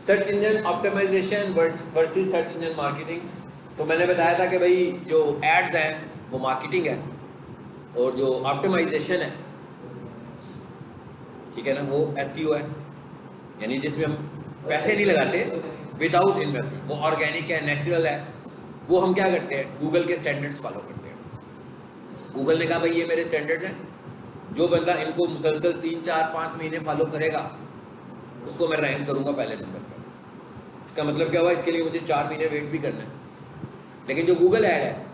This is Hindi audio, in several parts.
Search engine optimisation versus search engine marketing. तो मैंने बताया था कि भाई जो एड्स हैं वो मार्केटिंग है और जो ऑप्टिमाइजेशन है, ठीक है ना, वो एसईओ है, यानी जिसमें हम पैसे नहीं लगाते, विदाउट इन्वेस्टमेंट, वो ऑर्गेनिक है, नेचुरल है। वो हम क्या करते हैं, गूगल के स्टैंडर्ड्स फॉलो करते हैं। गूगल ने कहा भाई ये मेरे स्टैंडर्ड्स हैं, जो बंदा इनको मुसलसल 3 4 5 महीने फॉलो करेगा उसको मैं रैंक करूंगा पहले नंबर पर। इसका मतलब क्या हुआ, इसके लिए मुझे 4 महीने वेट भी करना है। लेकिन जो गूगल ऐड है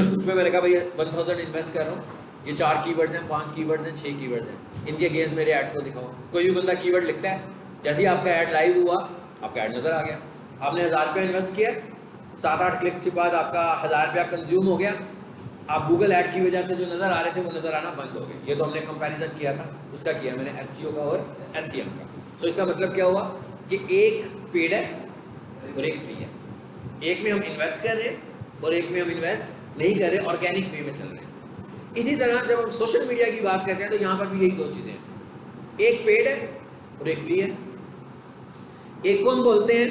उसमें मैंने कहा भाई 1000 इन्वेस्ट कर रहा हूँ, ये 4 कीवर्ड्स हैं, 5 कीवर्ड्स हैं, 6 कीवर्ड्स हैं, इनके अगेंस्ट मेरे ऐड को दिखाओ। कोई भी बंदा कीवर्ड लिखता है, जैसे ही आपका ऐड लाइव हुआ आपका ऐड नज़र आ गया, आपने 1000 रुपया इन्वेस्ट किया, 7 8 क्लिक के बाद आपका 1000 रुपया कंज्यूम हो गया, आप गूगल ऐड की वजह से जो नज़र आ रहे थे वो नज़र आना बंद हो गए। ये तो हमने कंपैरिजन किया था, उसका किया मैंने एसईओ का और एसईएम का। सो इसका मतलब क्या हुआ कि एक पेड है और एक फ्री है, एक में हम इन्वेस्ट कर रहे हैं और एक में हम इन्वेस्ट नहीं कर रहे, ऑर्गेनिक वे में चल रहे हैं। इसी तरह जब हम सोशल मीडिया की बात करते हैं तो यहाँ पर भी यही दो चीज़ें हैं, एक पेड है और एक फ्री है। एक को हम बोलते हैं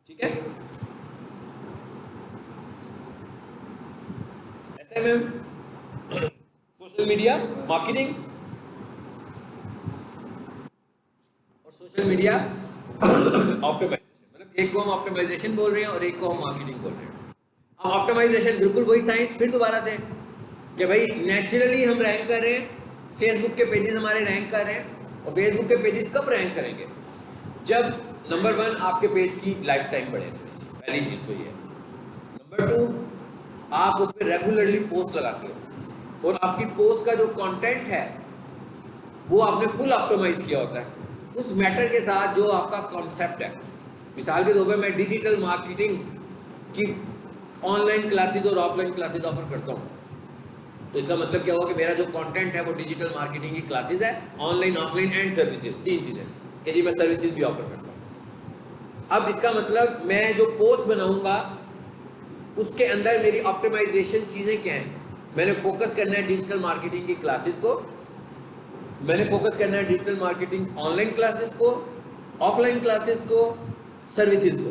ठीक है एसएमएम, सोशल मीडिया मार्केटिंग, और सोशल मीडिया ऑप्टिमाइजेशन। मतलब एक को हम ऑप्टिमाइजेशन बोल रहे हैं और एक को हम मार्केटिंग बोल रहे हैं। अब ऑप्टिमाइजेशन बिल्कुल वही साइंस फिर दोबारा से कि भाई नेचुरली हम रैंक कर रहे हैं, फेसबुक के पेजेस हमारे रैंक कर रहे हैं, और फेसबुक के पेजेस कब रैंक करेंगे, जब नंबर 1 आपके पेज की लाइफ टाइम बढ़े। पहली चीज़ तो ये है। नंबर 2, आप उस पर रेगुलरली पोस्ट लगाते हो और आपकी पोस्ट का जो कंटेंट है वो आपने फुल ऑप्टिमाइज किया होता है उस मैटर के साथ जो आपका कॉन्सेप्ट है। मिसाल के तौर पर मैं डिजिटल मार्केटिंग की ऑनलाइन क्लासेस और ऑफलाइन क्लासेस ऑफर करता हूँ, तो इसका मतलब क्या हुआ कि मेरा जो कंटेंट है वो डिजिटल मार्केटिंग की क्लासेस है, ऑनलाइन ऑफलाइन एंड सर्विसेज, 3 चीज़ें कि जी मैं सर्विसेज भी ऑफर करता हूँ। अब इसका मतलब मैं जो पोस्ट बनाऊंगा उसके अंदर मेरी ऑप्टिमाइजेशन चीज़ें क्या हैं, मैंने फोकस करना है डिजिटल मार्केटिंग की क्लासेस को, मैंने फोकस करना है डिजिटल मार्केटिंग ऑनलाइन क्लासेस को, ऑफलाइन क्लासेस को, सर्विसेज को।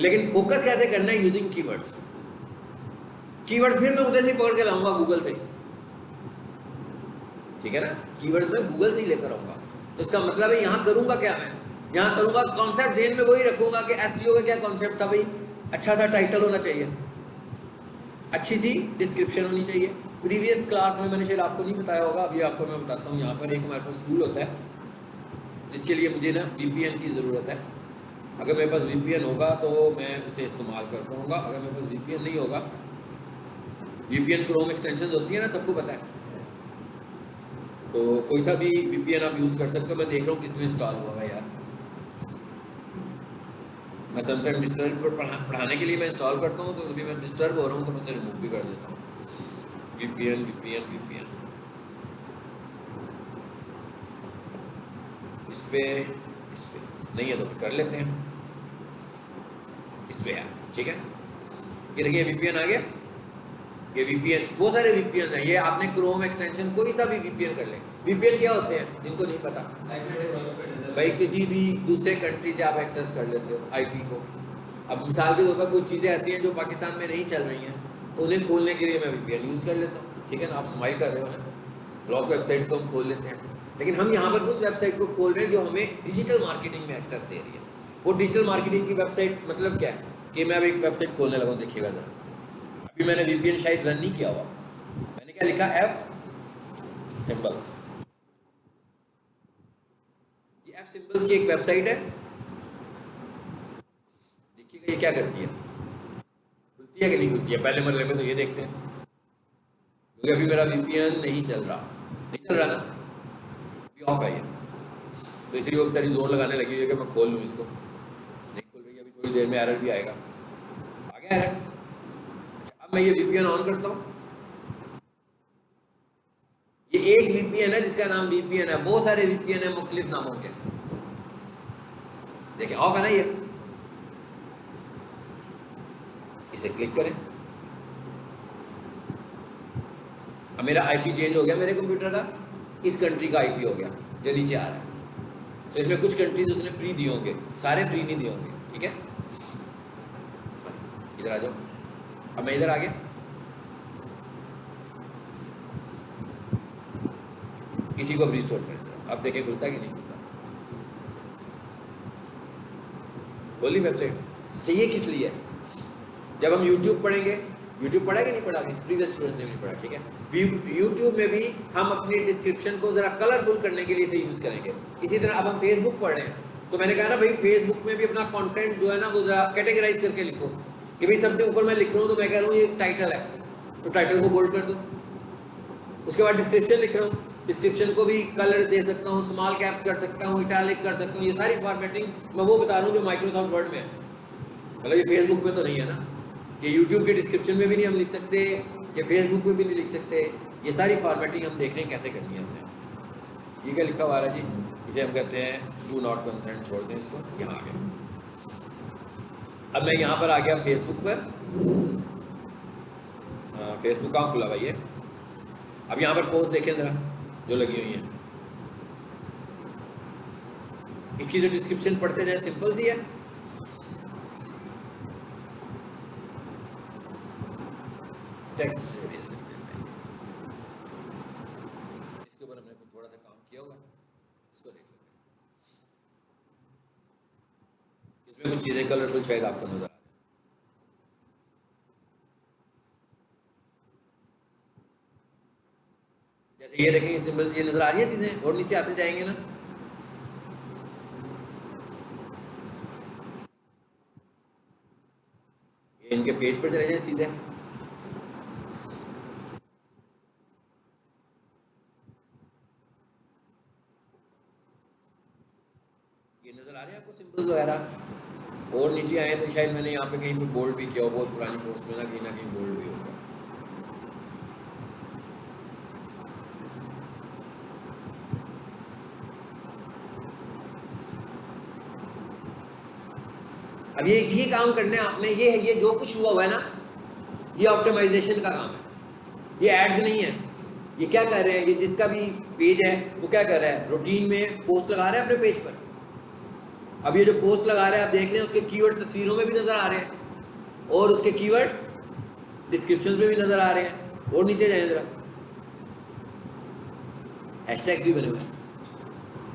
लेकिन फोकस कैसे करना है, यूजिंग कीवर्ड्स। कीवर्ड फिर मैं उधर से पकड़ के लाऊंगा गूगल से, ठीक है ना, कीवर्ड मैं गूगल से ही लेकर आऊंगा। तो इसका मतलब है यहाँ करूंगा क्या, मैं यहाँ करूंगा कॉन्सेप्ट जेन में वही रखूंगा कि एसईओ का क्या कॉन्सेप्ट था भाई, अच्छा सा टाइटल होना चाहिए, अच्छी सी डिस्क्रिप्शन होनी चाहिए। प्रीवियस क्लास में मैंने शायद आपको नहीं बताया होगा, अभी आपको मैं बताता हूँ। यहाँ पर एक हमारे पास टूल होता है जिसके लिए मुझे ना VPN की ज़रूरत है। अगर मेरे पास VPN होगा तो मैं उसे इस्तेमाल कर पाऊँगा, अगर मेरे पास VPN नहीं होगा, VPN क्रोम एक्सटेंशन होती है ना, सबको पता है, तो कोई सा भी VPN आप यूज़ कर सकते हो। मैं देख रहा हूँ किस में इंस्टॉल हुआ है यार, मैं समटाइम डिस्टर्ब पर पढ़ाने के लिए मैं इंस्टॉल करता हूँ, तो कभी मैं डिस्टर्ब हो रहा हूँ तो मैं उसे रिमूव भी कर देता हूँ। VPN इस पे नहीं है तो फिर कर लेते हैं, इस पे है, ठीक है। ये देखिए VPN आ गया, ये VPN, बहुत सारे VPN हैं, ये आपने क्रोम एक्सटेंशन कोई सा भी VPN कर लें। VPN क्या होते हैं जिनको नहीं पता, भाई किसी भी दूसरे कंट्री से आप एक्सेस कर लेते हो IP को। अब मिसाल के तौर पर कुछ चीज़ें ऐसी हैं जो पाकिस्तान में नहीं चल रही हैं, तो उन्हें खोलने के लिए मैं VPN यूज़ कर लेता हूँ, ठीक है ना। आप स्माइल कर रहे हो ना, ब्लॉग वेबसाइट्स को हम खोल लेते हैं, लेकिन हम यहाँ पर उस वेबसाइट को खोल रहे हैं जो हमें डिजिटल मार्केटिंग में एक्सेस दे रही है। वो डिजिटल मार्केटिंग की वेबसाइट मतलब क्या है कि मैं अब एक वेबसाइट खोलने लगा हूँ, देखिएगा ज़रा। अभी मैंने VPN शायद रन नहीं किया हुआ, मैंने क्या लिखा, F सिंबल्स। ये F सिंबल्स की एक वेबसाइट है, देखिएगा ये क्या करती है, खुलती है कि नहीं खुलती है। पहले मरले में तो ये देखते हैं, क्योंकि अभी मेरा VPN नहीं चल रहा ना, अभी ऑफ है ये, तो इसलिए वो बेचारी जोर लगाने लगी है कि मैं खोल लूँ इसको, नहीं खोल रही। अभी थोड़ी देर में एरर भी आएगा, आ गया एरर। अच्छा अब मैं ये VPN ऑन करता हूँ, ये एक VPN है जिसका नाम VPN है, बहुत सारे VPN है मुख्तलिफ नामों के, देखिए ऑफ है ना ये, इसे क्लिक करें। अब मेरा IP चेंज हो गया मेरे कंप्यूटर का, इस कंट्री का आईपी हो गया जो नीचे आ रहा है। तो इसमें कुछ कंट्रीज उसने फ्री दिए होंगे, सारे फ्री नहीं दिए होंगे, ठीक है। इधर आ जाओ, अब मैं इधर आ गया। इसी को रिस्टोर कर दिया, अब देखें खुलता कि नहीं खुलता। बोली वेबसाइट चाहिए किस लिए? जब हम YouTube पढ़ेंगे, YouTube पढ़ा कि नहीं पढ़ा? प्रीवियस स्टूडेंट्स ने भी पढ़ा, ठीक है। YouTube में भी हम अपनी डिस्क्रिप्शन को जरा कलरफुल करने के लिए इसे यूज करेंगे। इसी तरह अब हम फेसबुक पढ़ रहे हैं, तो मैंने कहा ना भाई फेसबुक में भी अपना कंटेंट जो है ना वो जरा कैटेगराइज करके लिखो, कि भाई सबसे ऊपर मैं लिख रहा हूँ तो मैं कह रहा हूँ ये टाइटल है, तो टाइटल को बोल्ड कर दो। उसके बाद डिस्क्रिप्शन लिख रहा हूँ, डिस्क्रिप्शन को भी कलर दे सकता हूँ, स्मॉल कैप्स कर सकता हूँ, इटैलिक कर सकता हूँ। ये सारी फॉर्मेटिंग मैं वो बता रहा हूँ जो माइक्रोसॉफ्ट वर्ड में है, मतलब ये फेसबुक में तो नहीं है ना। ये यूट्यूब के डिस्क्रिप्शन में भी नहीं हम लिख सकते, ये फेसबुक में भी नहीं लिख सकते। ये सारी फॉर्मेटिंग हम देख रहे हैं कैसे करनी है हमने। ये क्या लिखा हुआ है जी? इसे हम कहते हैं डू नॉट कंसर्न, छोड़ दें इसको। यहाँ आ गया, अब मैं यहाँ पर आ गया फेसबुक पर। फेसबुक कहाँ खुला भाई है? अब यहाँ पर पोस्ट देखें ज़रा जो लगी हुई है, इसकी जो डिस्क्रिप्शन पढ़ते जाए सिंपल सी है। टेक्स्ट इसके ऊपर हमने थोड़ा सा काम किया हुआ है, इसको देख लेते हैं। इसमें कुछ चीज़ें कलरफुल शायद आपको नजर आ जाए। जैसे ये देखें, सिंबल ये नजर आ रही है चीज़ें, और नीचे आते जाएंगे ना। ये इनके पेज पर चले जाए सीधे, ये नजर आ रहे हैं आपको सिंबल्स वगैरह। और नीचे आए तो शायद मैंने यहाँ पे कहीं पे बोल्ड भी किया हो, बहुत पुरानी पोस्ट में ना कहीं बोल्ड भी होगा। अब ये काम करने आपने, ये जो कुछ हुआ है ना, ये ऑप्टिमाइजेशन का काम है, ये एड्स नहीं है। ये क्या कर रहे हैं, ये जिसका भी पेज है वो क्या कर रहा है, रूटीन में पोस्ट लगा रहा है अपने पेज पर। अब ये जो पोस्ट लगा रहा है आप देख रहे हैं, उसके कीवर्ड तस्वीरों में भी नजर आ रहे हैं, और उसके कीवर्ड डिस्क्रिप्शन में भी नजर आ रहे हैं। और नीचे जाए जरा, हैशटैग्स भी बने हुए हैं,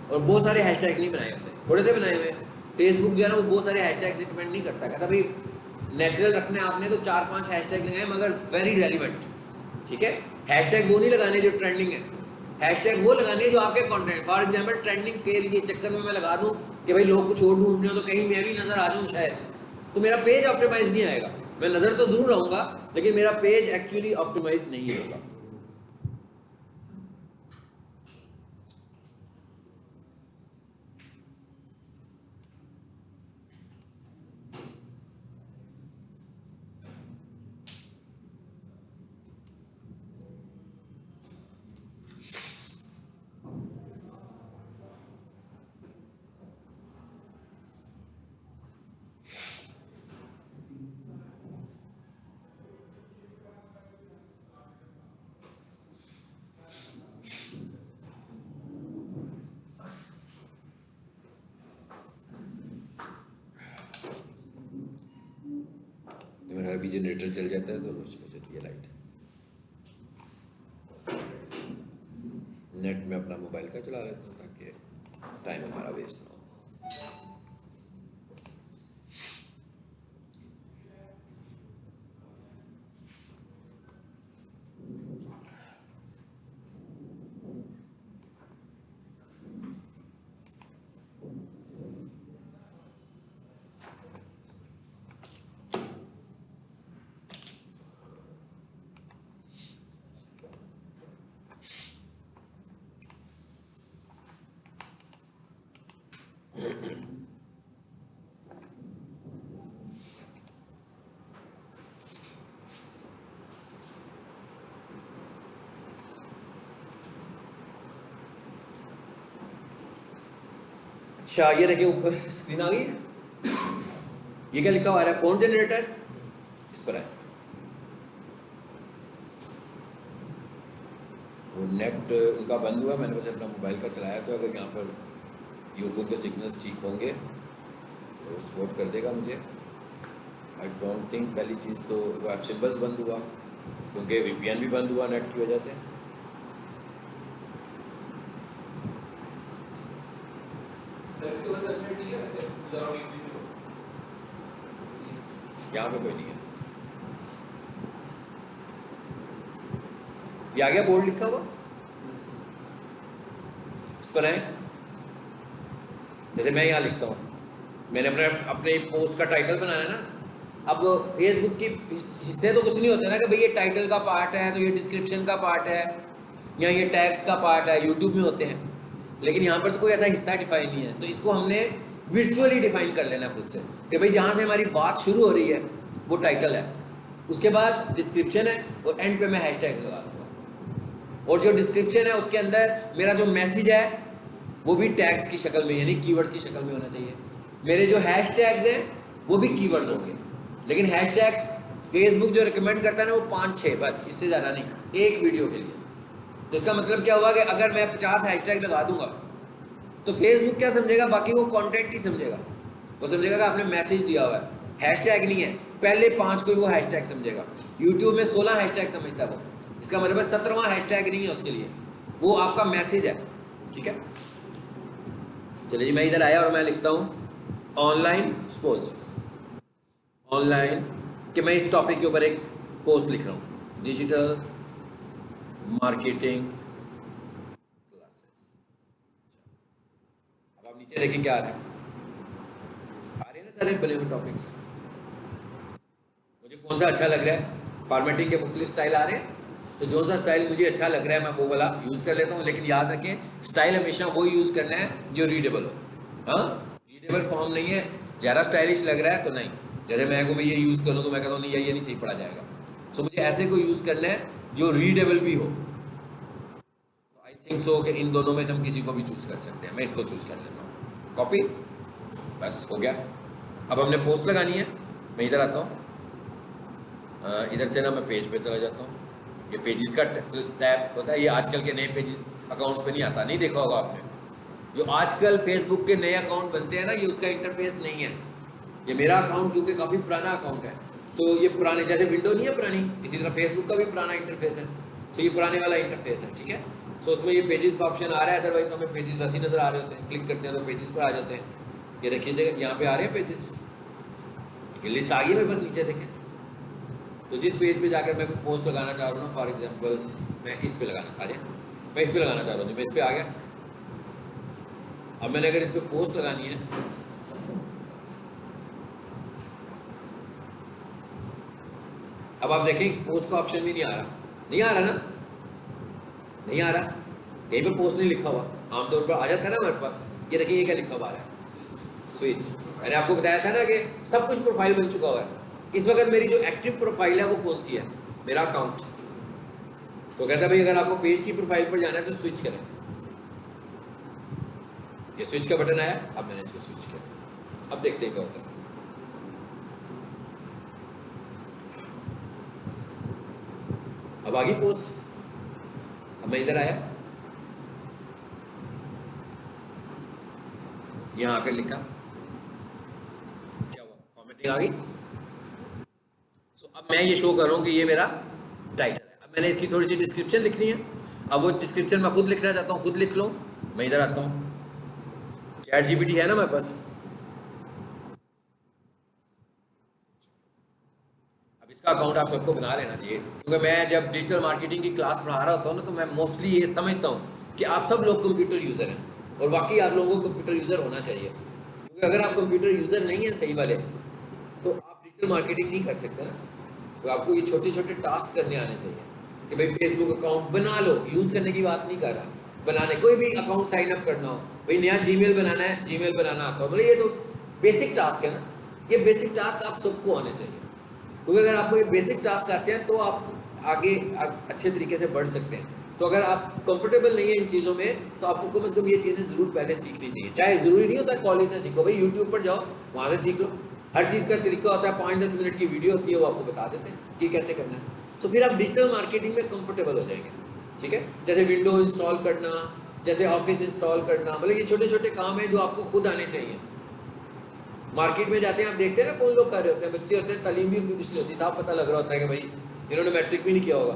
और बहुत सारे हैशटैग नहीं बनाए हमने, थोड़े से बनाए हुए हैं। फेसबुक जो है ना वो बहुत सारे हैशटैग से रिकमेंड नहीं करता, कहता भाई नेचुरल रखने आपने तो 4-5 हैशटैग लगाए मगर वेरी रेलिवेंट, ठीक है। हैशटैग वो नहीं लगाने जो ट्रेंडिंग है, हैशटैग वो लगाने जो आपके कंटेंट। फॉर एग्जांपल ट्रेंडिंग के लिए चक्कर में मैं लगा दूं कि भाई लोग कुछ और ढूंढ रहे हो तो कहीं मैं भी नजर आ जाऊं शायद, तो मेरा पेज ऑप्टिमाइज नहीं आएगा। मैं नजर तो जरूर रहूंगा लेकिन मेरा पेज एक्चुअली ऑप्टिमाइज नहीं होगा। मेरा अभी जनरेटर चल जाता है तो रोशनी हो जाती है लाइट। नेट में अपना मोबाइल का चला लेता हूँ ताकि टाइम हमारा वेस्ट ना हो। अच्छा ये देखिए ऊपर स्क्रीन आ गई है, ये क्या लिखा हुआ है, फोन जनरेटर, इस पर है। और नेट उनका बंद हुआ, मैंने बस अपना मोबाइल का चलाया, तो अगर यहाँ पर यूफोन के सिग्नल्स ठीक होंगे तो सपोर्ट कर देगा मुझे। आई डोंट थिंक, पहली चीज़ तो वेब सिम्बल्स बंद हुआ क्योंकि वीपीएन भी बंद हुआ नेट की वजह से। यहाँ पे कोई नहीं है, ये आ गया बोर्ड लिखा हुआ, इस पर आए। जैसे मैं यहाँ लिखता हूँ, मैंने अपने पोस्ट का टाइटल बनाना है ना। अब फेसबुक की हिस्से तो कुछ नहीं होते ना कि भाई ये टाइटल का पार्ट है तो ये डिस्क्रिप्शन का पार्ट है या ये टैग्स का पार्ट है, यूट्यूब में होते हैं, लेकिन यहाँ पर तो कोई ऐसा हिस्सा डिफाइन नहीं है। तो इसको हमने विजुअली डिफाइन कर लेना खुद से कि भाई जहाँ से हमारी बात शुरू हो रही है वो टाइटल है, उसके बाद डिस्क्रिप्शन है और एंड पे मैं हैशटैग्स लगा दूँगा। और जो डिस्क्रिप्शन है उसके अंदर मेरा जो मैसेज है वो भी टैग्स की शक्ल में यानी कीवर्ड्स की शक्ल में होना चाहिए। मेरे जो हैशटैग्स हैं वो भी कीवर्ड्स होंगे, लेकिन हैशटैग्स फेसबुक जो रिकमेंड करता है ना वो 5-6 बस, इससे ज़्यादा नहीं, एक वीडियो के लिए। तो इसका मतलब क्या हुआ कि अगर मैं 50 हैशटैग लगा दूंगा तो फेसबुक क्या समझेगा, बाकी वो कंटेंट ही समझेगा। वो समझेगा कि आपने मैसेज दिया हुआ है, हैशटैग नहीं है, पहले 5 को ही वो हैशटैग समझेगा। यूट्यूब में 16 हैशटैग समझता है वो, इसका मतलब 17वां हैशटैग नहीं है उसके लिए, वो आपका मैसेज है। ठीक है, चलिए जी, मैं इधर आया और मैं लिखता हूँ ऑनलाइन सपोज ऑनलाइन कि मैं इस टॉपिक के ऊपर एक पोस्ट लिख रहा हूँ, डिजिटल मार्केटिंग क्लासेस। अब आप नीचे देखें क्या आ रहा है ना सारे बने हुए टॉपिक्स। मुझे कौन सा अच्छा लग रहा है, फॉर्मेटिंग के मुख्तलिफ स्टाइल आ रहे हैं, तो जो सा स्टाइल मुझे अच्छा लग रहा है मैं वो वाला यूज़ कर लेता हूँ। लेकिन याद रखें स्टाइल हमेशा वो यूज़ करना है जो रीडेबल हो। हाँ, रीडेबल फॉर्म नहीं है, ज़्यादा स्टाइलिश लग रहा है तो नहीं। जैसे मैं को मैं ये यूज़ कर लूँ तो मैं कहता हूँ नहीं ये नहीं सही पढ़ा जाएगा। सो मुझे ऐसे को यूज़ करना है जो रीडेबल भी हो। तो आई थिंक सो कि इन दोनों में से हम किसी को भी चूज़ कर सकते हैं। मैं इसको चूज़ कर लेता हूँ, कॉपी, बस हो गया। अब हमने पोस्ट लगानी है, मैं इधर आता हूँ, इधर से ना मैं पेज पे चला जाता हूँ। ये पेजेस का टैब होता है, ये आजकल के नए पेजेस अकाउंट्स पे नहीं आता, नहीं देखा होगा आपने। जो आजकल फेसबुक के नए अकाउंट बनते हैं ना, ये उसका इंटरफेस नहीं है। ये मेरा अकाउंट क्योंकि काफ़ी पुराना अकाउंट है, तो ये पुराने जैसे विंडो नहीं है पुरानी, इसी तरह फेसबुक का भी पुराना इंटरफेस है। सो ये पुराने वाला इंटरफेस है, ठीक है। सो उसमें ये पेजेस का ऑप्शन आ रहा है, अदरवाइज तो हमें पेजेस वैसे ही नज़र आ रहे होते हैं। क्लिक करते हैं तो पेजेस पर आ जाते हैं। ये देखिए यहाँ पे आ रहे हैं पेजेस, ये लिस्ट आ गई है, बस नीचे देखें तो जिस पेज पे जाकर मैं कोई पोस्ट लगाना चाह रहा हूँ ना, फॉर एग्जांपल मैं इस पे लगाना, आ जाए मैं इस पे लगाना चाह रहा हूँ, मैं इस पे आ गया। अब मैंने अगर इस पे पोस्ट लगानी है, अब आप देखें पोस्ट का ऑप्शन भी नहीं आ रहा, नहीं आ रहा ना, नहीं आ रहा, यहीं पे पोस्ट नहीं लिखा हुआ। आमतौर पर आ जाता है ना हमारे पास, ये देखिए ये क्या लिखा हुआ है, स्विच। मैंने आपको बताया था ना कि सब कुछ प्रोफाइल बन चुका हुआ है। इस वक्त मेरी जो एक्टिव प्रोफाइल है वो कौन सी है, मेरा अकाउंट। तो कहता है भाई अगर आपको पेज की प्रोफाइल पर जाना है तो स्विच करें। ये स्विच का बटन आया, अब मैंने इसको स्विच किया। अब देखते हैं क्या होता है। अब आ गई पोस्ट। अब मैं इधर आया, यहां आकर लिखा, क्या हुआ, फॉर्मेटिंग आ गई। अब मैं ये शो कर रहा हूँ कि ये मेरा टाइटल है। अब मैंने इसकी थोड़ी सी डिस्क्रिप्शन लिखनी है। अब वो डिस्क्रिप्शन मैं खुद लिखना चाहता हूँ, खुद लिख लो। मैं इधर आता हूँ, चैट जीपीटी है ना मेरे पास। अब इसका अकाउंट आप सबको बना लेना चाहिए, क्योंकि मैं जब डिजिटल मार्केटिंग की क्लास पढ़ा रहा होता हूँ ना, तो मैं मोस्टली ये समझता हूँ कि आप सब लोग कंप्यूटर यूज़र हैं, और वाकई आप लोगों को कंप्यूटर यूज़र होना चाहिए। क्योंकि अगर आप कंप्यूटर यूज़र नहीं हैं सही वाले, तो आप डिजिटल मार्केटिंग नहीं कर सकते ना। तो आपको ये छोटे छोटे टास्क करने आने चाहिए कि भाई फेसबुक अकाउंट बना लो, यूज़ करने की बात नहीं कर रहा, बनाने, कोई भी अकाउंट साइन अप करना हो, भाई नया जीमेल बनाना है, जीमेल बनाना आता हो, बोले ये तो बेसिक टास्क है ना। ये बेसिक टास्क आप सबको आने चाहिए, क्योंकि अगर आपको ये बेसिक टास्क आते हैं तो आप आगे अच्छे तरीके से बढ़ सकते हैं। तो अगर आप कंफर्टेबल नहीं है इन चीज़ों में, तो आपको कम से कम ये चीज़ें ज़रूर पहले सीखनी चाहिए। चाहे ज़रूरी नहीं होता कॉलेज से सीखो, भाई यूट्यूब पर जाओ, वहाँ से सीख लो। हर चीज़ का तरीका होता है, 5-10 मिनट की वीडियो होती है, वो आपको बता देते हैं कि कैसे करना है। तो फिर आप डिजिटल मार्केटिंग में कंफर्टेबल हो जाएंगे। ठीक है, जैसे विंडो इंस्टॉल करना, जैसे ऑफिस इंस्टॉल करना, मतलब ये छोटे छोटे काम है जो आपको खुद आने चाहिए। मार्केट में जाते हैं आप देखते हैं ना कौन लोग कर रहे होते हैं, बच्चे होते हैं, तालीम भी उनकी कुछ नहीं होती, साफ पता लग रहा होता है कि भाई इन्होंने मैट्रिक भी नहीं किया होगा,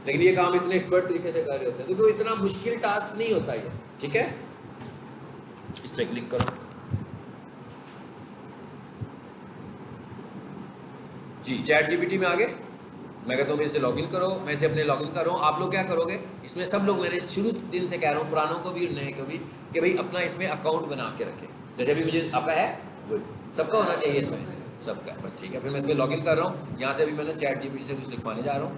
लेकिन ये काम इतने एक्सपर्ट तरीके से कर रहे होते हैं, तो इतना मुश्किल टास्क नहीं होता ये। ठीक है, इस पर क्लिक करो जी, चैट जीपीटी में आ गए। मैं कहता हूँ मैं इसे लॉगिन करो, मैं इसे अपने लॉगिन कर रहा हूँ। आप लोग क्या करोगे इसमें, सब लोग, मैंने शुरू दिन से कह रहा हूँ पुरानों को भी नए को भी, कि भाई अपना इसमें अकाउंट बना के रखें। जैसे भी मुझे आपका है, गुड, सबका होना चाहिए इसमें, सबका, बस ठीक है। फिर मैं इसमें लॉगिन कर रहा हूँ, यहाँ से भी मैंने चैट जीपीटी से कुछ लिखवाने जा रहा हूँ,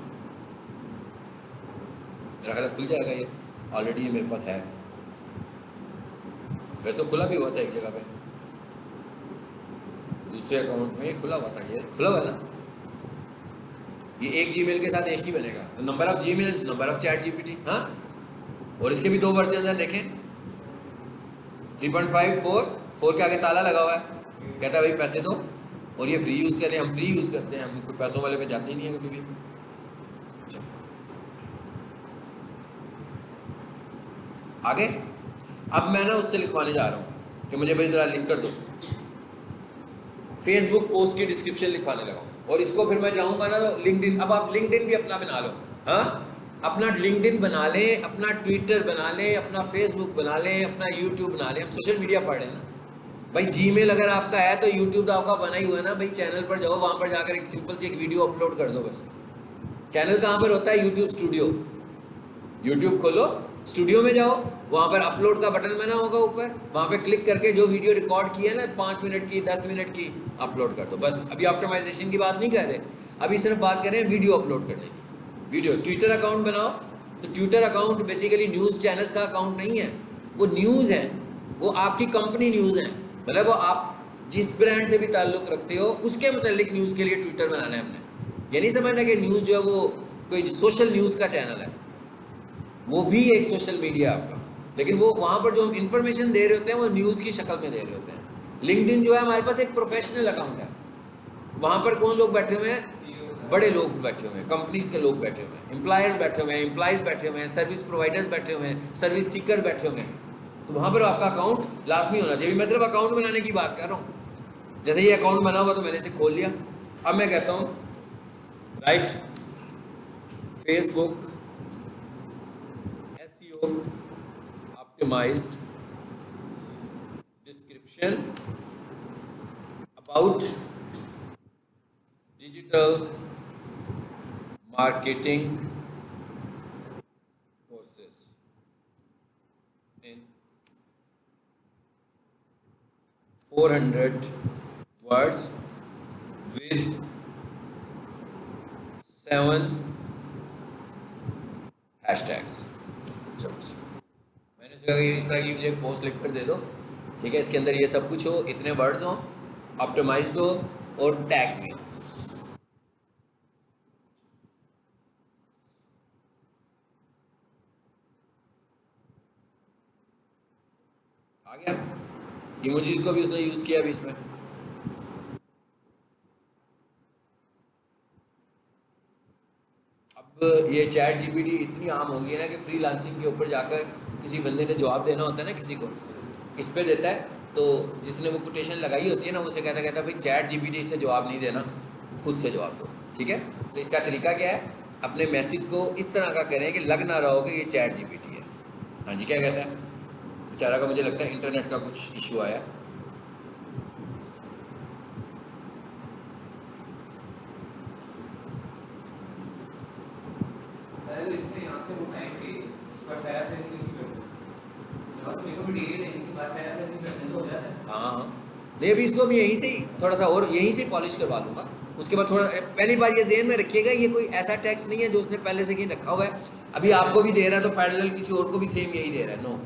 मेरा ख्याल खुल जाएगा ये, ऑलरेडी ये मेरे पास है, वैसे तो खुला भी हुआ था एक जगह पे, दूसरे अकाउंट में खुला हुआ था, ये खुला हुआ ना, ये एक जीमेल के साथ एक ही बनेगा, number of Gmail, number of chat GPT. हाँ, और इसके भी 2 वर्जन हैं, देखें 3.5, 4 के आगे ताला लगा हुआ है, कहता है भाई पैसे दो, और ये फ्री यूज़ करें, हम फ्री यूज़ करते हैं, हम कोई पैसों वाले पे जाते ही नहीं है कभी भी। आगे अब मैं ना उससे लिखवाने जा रहा हूँ कि मुझे भाई ज़रा लिंक कर दो, फेसबुक पोस्ट की डिस्क्रिप्शन लिखवाने लगा, और इसको फिर मैं जाऊँगा ना तो लिंक्डइन, अब आप लिंक्डइन भी अपना बना लो। हाँ, अपना लिंक्डइन बना लें, अपना ट्विटर बना लें, अपना फेसबुक बना लें, अपना यूट्यूब बना लें। हम सोशल मीडिया पढ़ रहे हैं ना भाई, जीमेल अगर आपका है तो यूट्यूब तो आपका बना ही हुआ है ना भाई, चैनल पर जाओ, वहाँ पर जाकर एक सिंपल सी एक वीडियो अपलोड कर दो बस। चैनल कहाँ पर होता है, यूट्यूब स्टूडियो, यूट्यूब खोलो, स्टूडियो में जाओ, वहाँ पर अपलोड का बटन बना होगा ऊपर, वहाँ पे क्लिक करके जो वीडियो रिकॉर्ड की है ना 5 मिनट की, 10 मिनट की, अपलोड कर दो बस। अभी ऑप्टिमाइजेशन की बात नहीं कर रहे, अभी सिर्फ बात करें वीडियो अपलोड करने की। वीडियो, ट्विटर अकाउंट बनाओ, तो Twitter account basically news channels का अकाउंट नहीं है, वो न्यूज़ है, वो आपकी कंपनी न्यूज़ है, मतलब वो आप जिस ब्रांड से भी ताल्लुक़ रखते हो उसके मतलब न्यूज़ के लिए ट्विटर बनाना है हमने। ये नहीं समझना कि न्यूज़ जो है वो कोई सोशल न्यूज़ का चैनल है, वो भी एक सोशल मीडिया आपका, लेकिन वो वहाँ पर जो हम इंफॉर्मेशन दे रहे होते हैं वो न्यूज़ की शक्ल में दे रहे होते हैं। लिंक्डइन जो है हमारे पास एक प्रोफेशनल अकाउंट है, वहाँ पर कौन लोग बैठे हुए हैं, बड़े लोग बैठे हुए हैं, कंपनीज के लोग बैठे हुए हैं, एम्प्लॉयर्स बैठे हुए हैं, एम्प्लॉयज़ बैठे हुए हैं, सर्विस प्रोवाइडर्स बैठे हुए हैं, सर्विस सीकर बैठे हुए हैं, तो वहाँ पर आपका अकाउंट लाजमी होना चाहिए। मैं सिर्फ अकाउंट बनाने की बात कर रहा हूँ। जैसे ये अकाउंट बना हुआ तो मैंने इसे खोल लिया, अब मैं कहता हूँ right Facebook SEO optimized description about digital marketing courses in 400 words with 7 hashtags। मैंने सोचा कि इस तरह की मुझे पोस्ट लिख कर दे दो, ठीक है, इसके अंदर ये सब कुछ हो, इतने वर्ड्स हो, ऑप्टिमाइज्ड हो और टैग्स भी हो। आ गया, इमोजीज को भी उसने यूज किया बीच में। अब ये चैट जीपीटी इतनी आम हो गई है ना कि फ्रीलांसिंग के ऊपर जाकर किसी बंदे ने जवाब देना होता है ना किसी को, इस पे देता है, तो जिसने वो कोटेशन लगाई होती है ना, उसे कहता भाई चैट जीपीटी से जवाब नहीं देना, खुद से जवाब दो। ठीक है, तो इसका तरीका क्या है, अपने मैसेज को इस तरह का करें कि लग ना रहा हो कि ये चैट जीपीटी है। हाँ जी, क्या कहता है बेचारा का, मुझे लगता है इंटरनेट का कुछ इशू आया। इससे यहाँ से वो टाइम पे इस पर पैराफ्रेजिंग किसी पे यहाँ से मेरे को भी डिले लेने के बाद पैराफ्रेजिंग करने तो हो जाता है। हाँ, नहीं अभी इसको मैं यहीं से ही थोड़ा सा और यहीं से पॉलिश करवा लूँगा, उसके बाद थोड़ा, पहली बार ये ज़हन में रखिएगा ये कोई ऐसा टैक्स नहीं है जो उसने पहले से कहीं रखा हुआ है, अभी आपको भी दे रहा है तो पैरेलल किसी और को भी सेम यही दे रहा है। नो,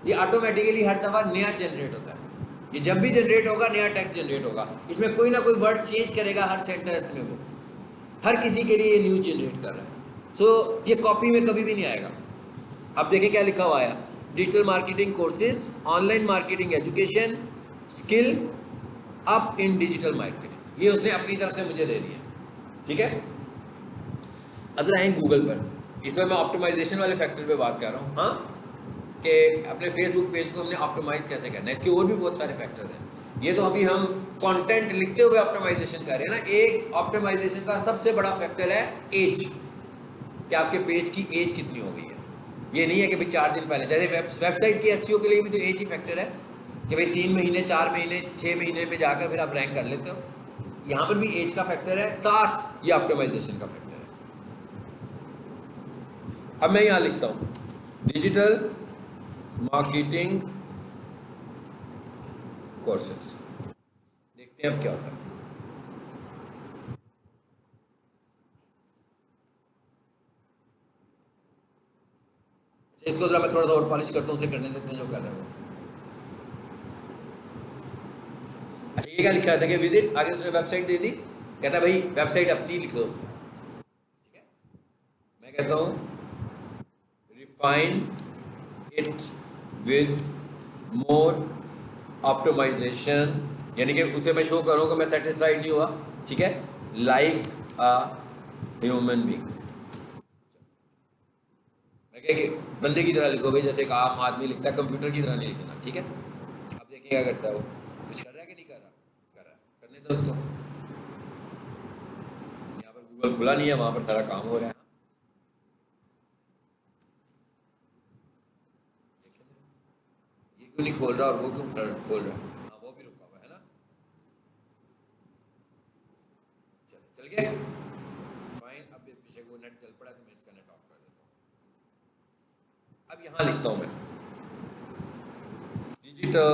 ये ऑटोमेटिकली हर दफ़ा नया जनरेट होता है, ये जब भी जनरेट होगा नया टैक्स जनरेट होगा, इसमें कोई ना कोई वर्ड चेंज करेगा हर सेंटेंस में, वो हर किसी के लिए ये न्यू जनरेट कर रहा है। सो ये कॉपी में कभी भी नहीं आएगा। अब देखें क्या लिखा हुआ है, digital marketing courses, online marketing education, skill up in digital marketing, ये उसने अपनी तरफ से मुझे दे दिया। ठीक है, अगर आए गूगल पर, इसमें मैं ऑप्टिमाइजेशन वाले फैक्टर पे बात कर रहा हूँ, हाँ, कि अपने फेसबुक पेज को हमने ऑप्टिमाइज कैसे करना है। इसके और भी बहुत सारे फैक्टर्स हैं, ये तो अभी हम कंटेंट लिखते हुए ऑप्टिमाइजेशन कर रहे हैं ना। एक ऑप्टिमाइजेशन का सबसे बड़ा फैक्टर है एज, कि आपके पेज की एज कितनी हो गई है। ये नहीं है कि भाई 4 दिन पहले, जैसे वेबसाइट की एसईओ के लिए भी तो एज ही फैक्टर है कि भाई 3 महीने, 4 महीने, 6 महीने पे जाकर फिर आप रैंक कर लेते हो। यहाँ पर भी एज का फैक्टर है, साथ ये ऑप्टिमाइजेशन का फैक्टर है। अब मैं यहाँ लिखता हूँ डिजिटल मार्केटिंग कोर्सेस, देखते हैं अब क्या होता है। इसको जरा मैं थोड़ा सा और पॉलिश करता हूँ, उसे करने देते हैं जो कर रहे हैं वो। अच्छा, ये क्या लिखा था कि विजिट, आगे उसने वेबसाइट दे दी, कहता भाई वेबसाइट अपनी लिख दो, ठीक है। मैं कहता हूँ refine it with more optimisation, यानी कि उसे मैं शो करूँ कि मैं सेटिस्फाइड नहीं हुआ, ठीक है, लाइक अ ह्यूमन बीइंग। मैं कह कि बंदे की तरह लिखो भाई, जैसे एक आम आदमी लिखता है, कंप्यूटर की तरह नहीं लिखना, ठीक है। अब देखिए क्या करता है वो, कुछ कर रहा है कि नहीं कर रहा, कर रहा है, करने दो उसको। यहाँ पर गूगल खुला नहीं है, वहां पर सारा काम हो रहा है। ये क्यों नहीं खोल रहा और वो क्यों खोल रहा है, हाँ वो भी रुका हुआ है ना। चल गया फाइन। अब पीछे वो नेट चल पड़ा तो मैं इसका नेट ऑफ कर देता हूँ। अब यहाँ लिखता हूँ मैं डिजिटल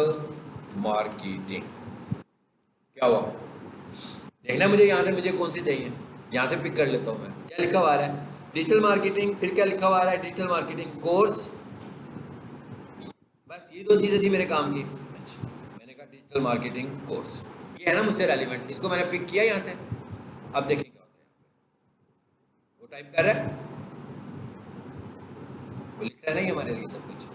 मार्केटिंग, क्या हुआ देखना मुझे, यहाँ से मुझे कौन सी चाहिए, यहाँ से पिक कर लेता हूँ मैं। क्या लिखा हुआ आ रहा है, डिजिटल मार्केटिंग, फिर क्या लिखा हुआ आ रहा है, डिजिटल मार्केटिंग कोर्स। बस ये दो चीज़ें थी मेरे काम की। अच्छा, मैंने कहा डिजिटल मार्केटिंग कोर्स, ये है ना मुझसे रेलिवेंट, इसको मैंने पिक किया यहाँ से। अब देखिए क्या होता है, वो टाइप कर रहा है, वो लिख रहा है नहीं हमारे लिए सब कुछ।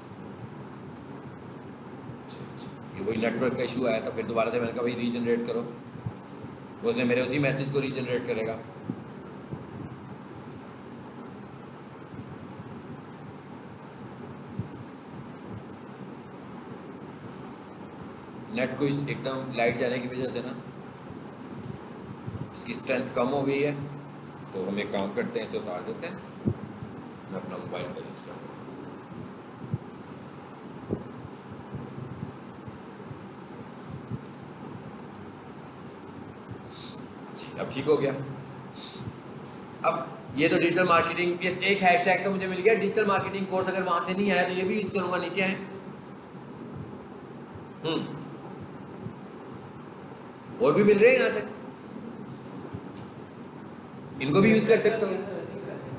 ये वही नेटवर्क का इशू आया था, फिर दोबारा से मैंने कहा भाई रीजनरेट करो, तो उसने मेरे उसी मैसेज को रीजनरेट करेगा। नेट को एकदम लाइट जाने की वजह से ना इसकी स्ट्रेंथ कम हो गई है, तो हम एक काम करते हैं, इसे उतार देते हैं, मैं अपना मोबाइल का यूज़ करता हूँ। अब ठीक हो गया। अब ये तो डिजिटल मार्केटिंग, एक हैशटैग तो मुझे मिल गया डिजिटल मार्केटिंग कोर्स, अगर वहां से नहीं आया तो ये भी यूज करूंगा, नीचे है। और भी मिल रहे हैं यहाँ से, इनको भी यूज कर सकता हूँ।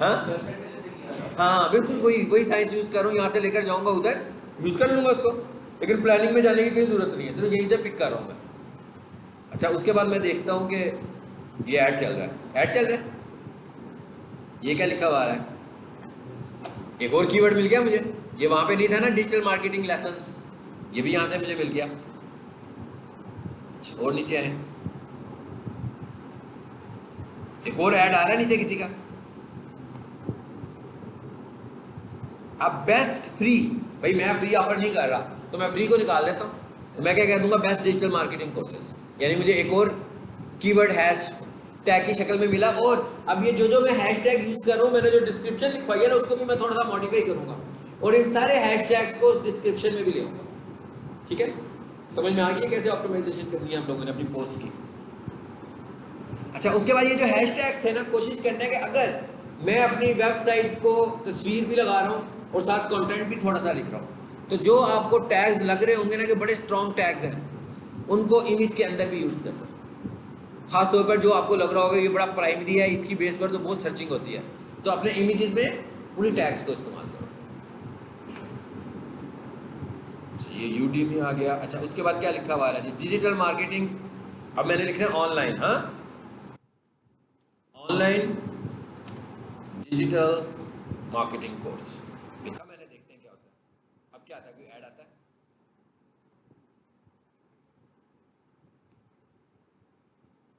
हाँ हाँ बिल्कुल, वही वही साइंस यूज कर रहा हूँ, यहाँ से लेकर जाऊंगा उधर, यूज कर लूंगा उसको, लेकिन प्लानिंग में जाने की कोई जरूरत नहीं है, सिर्फ यहीं से पिक कर रहा हूँ मैं। अच्छा, उसके बाद मैं देखता हूँ कि ये ऐड चल रहा है, ऐड चल रहा है, ये क्या लिखा हुआ है, एक और कीवर्ड मिल गया मुझे, ये वहां पे नहीं था ना, डिजिटल मार्केटिंग लेसन्स, ये भी यहाँ से मुझे मिल गया। और नीचे आए, एक और ऐड आ रहा है नीचे किसी का, अब बेस्ट फ्री, भाई मैं फ्री ऑफर नहीं कर रहा तो मैं फ्री को निकाल देता हूँ, तो मैं क्या कह दूंगा बेस्ट डिजिटल मार्केटिंग कोर्सेज, यानी मुझे एक और कीवर्ड हैश टैग की शक्ल में मिला। और अब ये जो मैं हैश टैग यूज कर रहा हूँ, मैंने जो डिस्क्रिप्शन लिखवाई है ना उसको भी मैं थोड़ा सा मॉडिफाई करूंगा और इन सारे हैश टैग्स को उस डिस्क्रिप्शन में भी ले आऊंगा, ठीक है। समझ में आ गई है कैसे ऑप्टिमाइजेशन करनी है हम लोगों ने अपनी पोस्ट की। अच्छा, उसके बाद ये जो हैश टैग्स है ना, कोशिश करना है कि अगर मैं अपनी वेबसाइट को तस्वीर भी लगा रहा हूँ और साथ कंटेंट भी थोड़ा सा लिख रहा हूँ, तो जो आपको टैग्स लग रहे होंगे ना कि बड़े स्ट्रॉन्ग टैग्स हैं, उनको इमेज के अंदर भी यूज करना। खासतौर पर जो आपको लग रहा होगा ये बड़ा प्राइमरी है, इसकी बेस पर तो बहुत सर्चिंग होती है, तो अपने इमेजेस में उन्हीं टैग्स को इस्तेमाल करो। ये यूडीमी आ गया। अच्छा, उसके बाद क्या लिखा हुआ है जी, डिजिटल मार्केटिंग, अब मैंने लिखना है ऑनलाइन, हाँ, ऑनलाइन डिजिटल मार्केटिंग कोर्स लिखा मैंने, देखते हैं क्या होता है। अब क्या आता है, कोई ऐड आता है,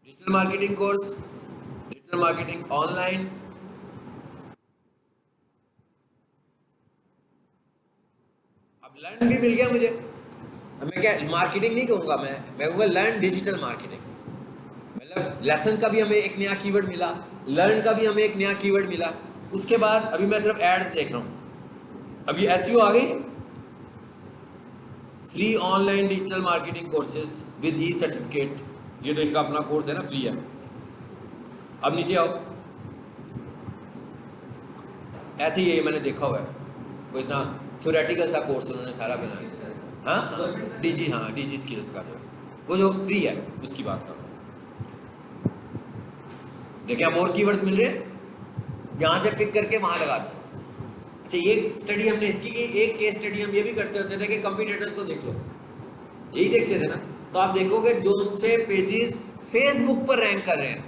digital marketing course, digital marketing online अब लर्न भी मिल गया मुझे, अब मैं क्या मार्केटिंग नहीं कहूँगा, मैं कहूँगा लर्न डिजिटल मार्केटिंग। मतलब लेसन का भी हमें एक नया कीवर्ड मिला, लर्न का भी हमें एक नया कीवर्ड मिला। उसके बाद अभी मैं सिर्फ एड्स देख रहा हूँ, अभी एसईओ आ गई, free online digital marketing courses with E certificate, ये तो इनका अपना कोर्स है ना, फ्री है। अब नीचे आओ, ऐसे ही है, मैंने देखा हुआ है, कोई इतना थ्योरेटिकल सा कोर्स उन्होंने सारा बनाया। हाँ डीजी, हाँ डीजी स्किल्स का जो वो जो फ्री है उसकी बात कर रहा हूँ। देखिए आप और कीवर्ड्स मिल रहे हैं, यहाँ से पिक करके वहाँ लगा दो। अच्छा ये स्टडी हमने इसकी की, एक केस स्टडी हम ये भी करते होते थे कि कंपटीटर्स को देख लो, यही देखते थे ना। तो आप देखोगे जो उनसे पेजेस फेसबुक पर रैंक कर रहे हैं,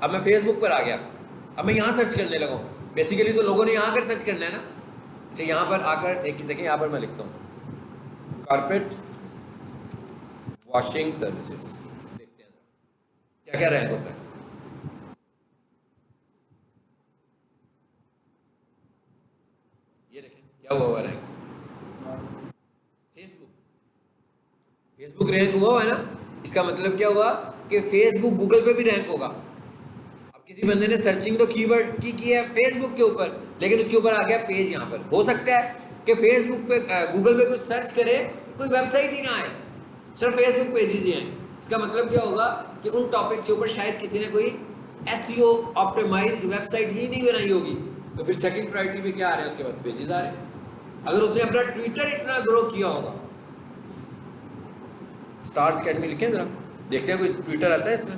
अब मैं फेसबुक पर आ गया, अब मैं यहाँ सर्च करने लगा हूँ। बेसिकली तो लोगों ने यहाँ आकर सर्च करना है ना। अच्छा यहाँ पर आकर देखिए, यहाँ पर मैं लिखता हूँ कारपेट वॉशिंग सर्विसेज, देखते हैं क्या क्या रैंक होता है। ये देखें क्या हुआ रैंक, फेसबुक रैंक हुआ है ना। इसका मतलब क्या हुआ कि फेसबुक गूगल पे भी रैंक होगा। अब किसी बंदे ने सर्चिंग तो कीवर्ड की है फेसबुक के ऊपर, लेकिन उसके ऊपर आ गया पेज। यहाँ पर हो सकता है कि फेसबुक पे गूगल पे कुछ सर्च करे, कोई वेबसाइट ही ना आए, सिर्फ फेसबुक पेजेस ही आए। इसका मतलब क्या होगा कि उन टॉपिक्स के ऊपर शायद किसी ने कोई एसईओ ऑप्टिमाइज्ड वेबसाइट ही नहीं बनाई होगी, तो फिर सेकंड प्रायोरिटी पे क्या आ रहा है, उसके बाद पेजेस आ रहे हैं। अगर उसने अपना ट्विटर इतना ग्रो किया होगा, स्टार्स अकेडमी लिखें जरा, देखते हैं कोई ट्विटर आता है इसमें।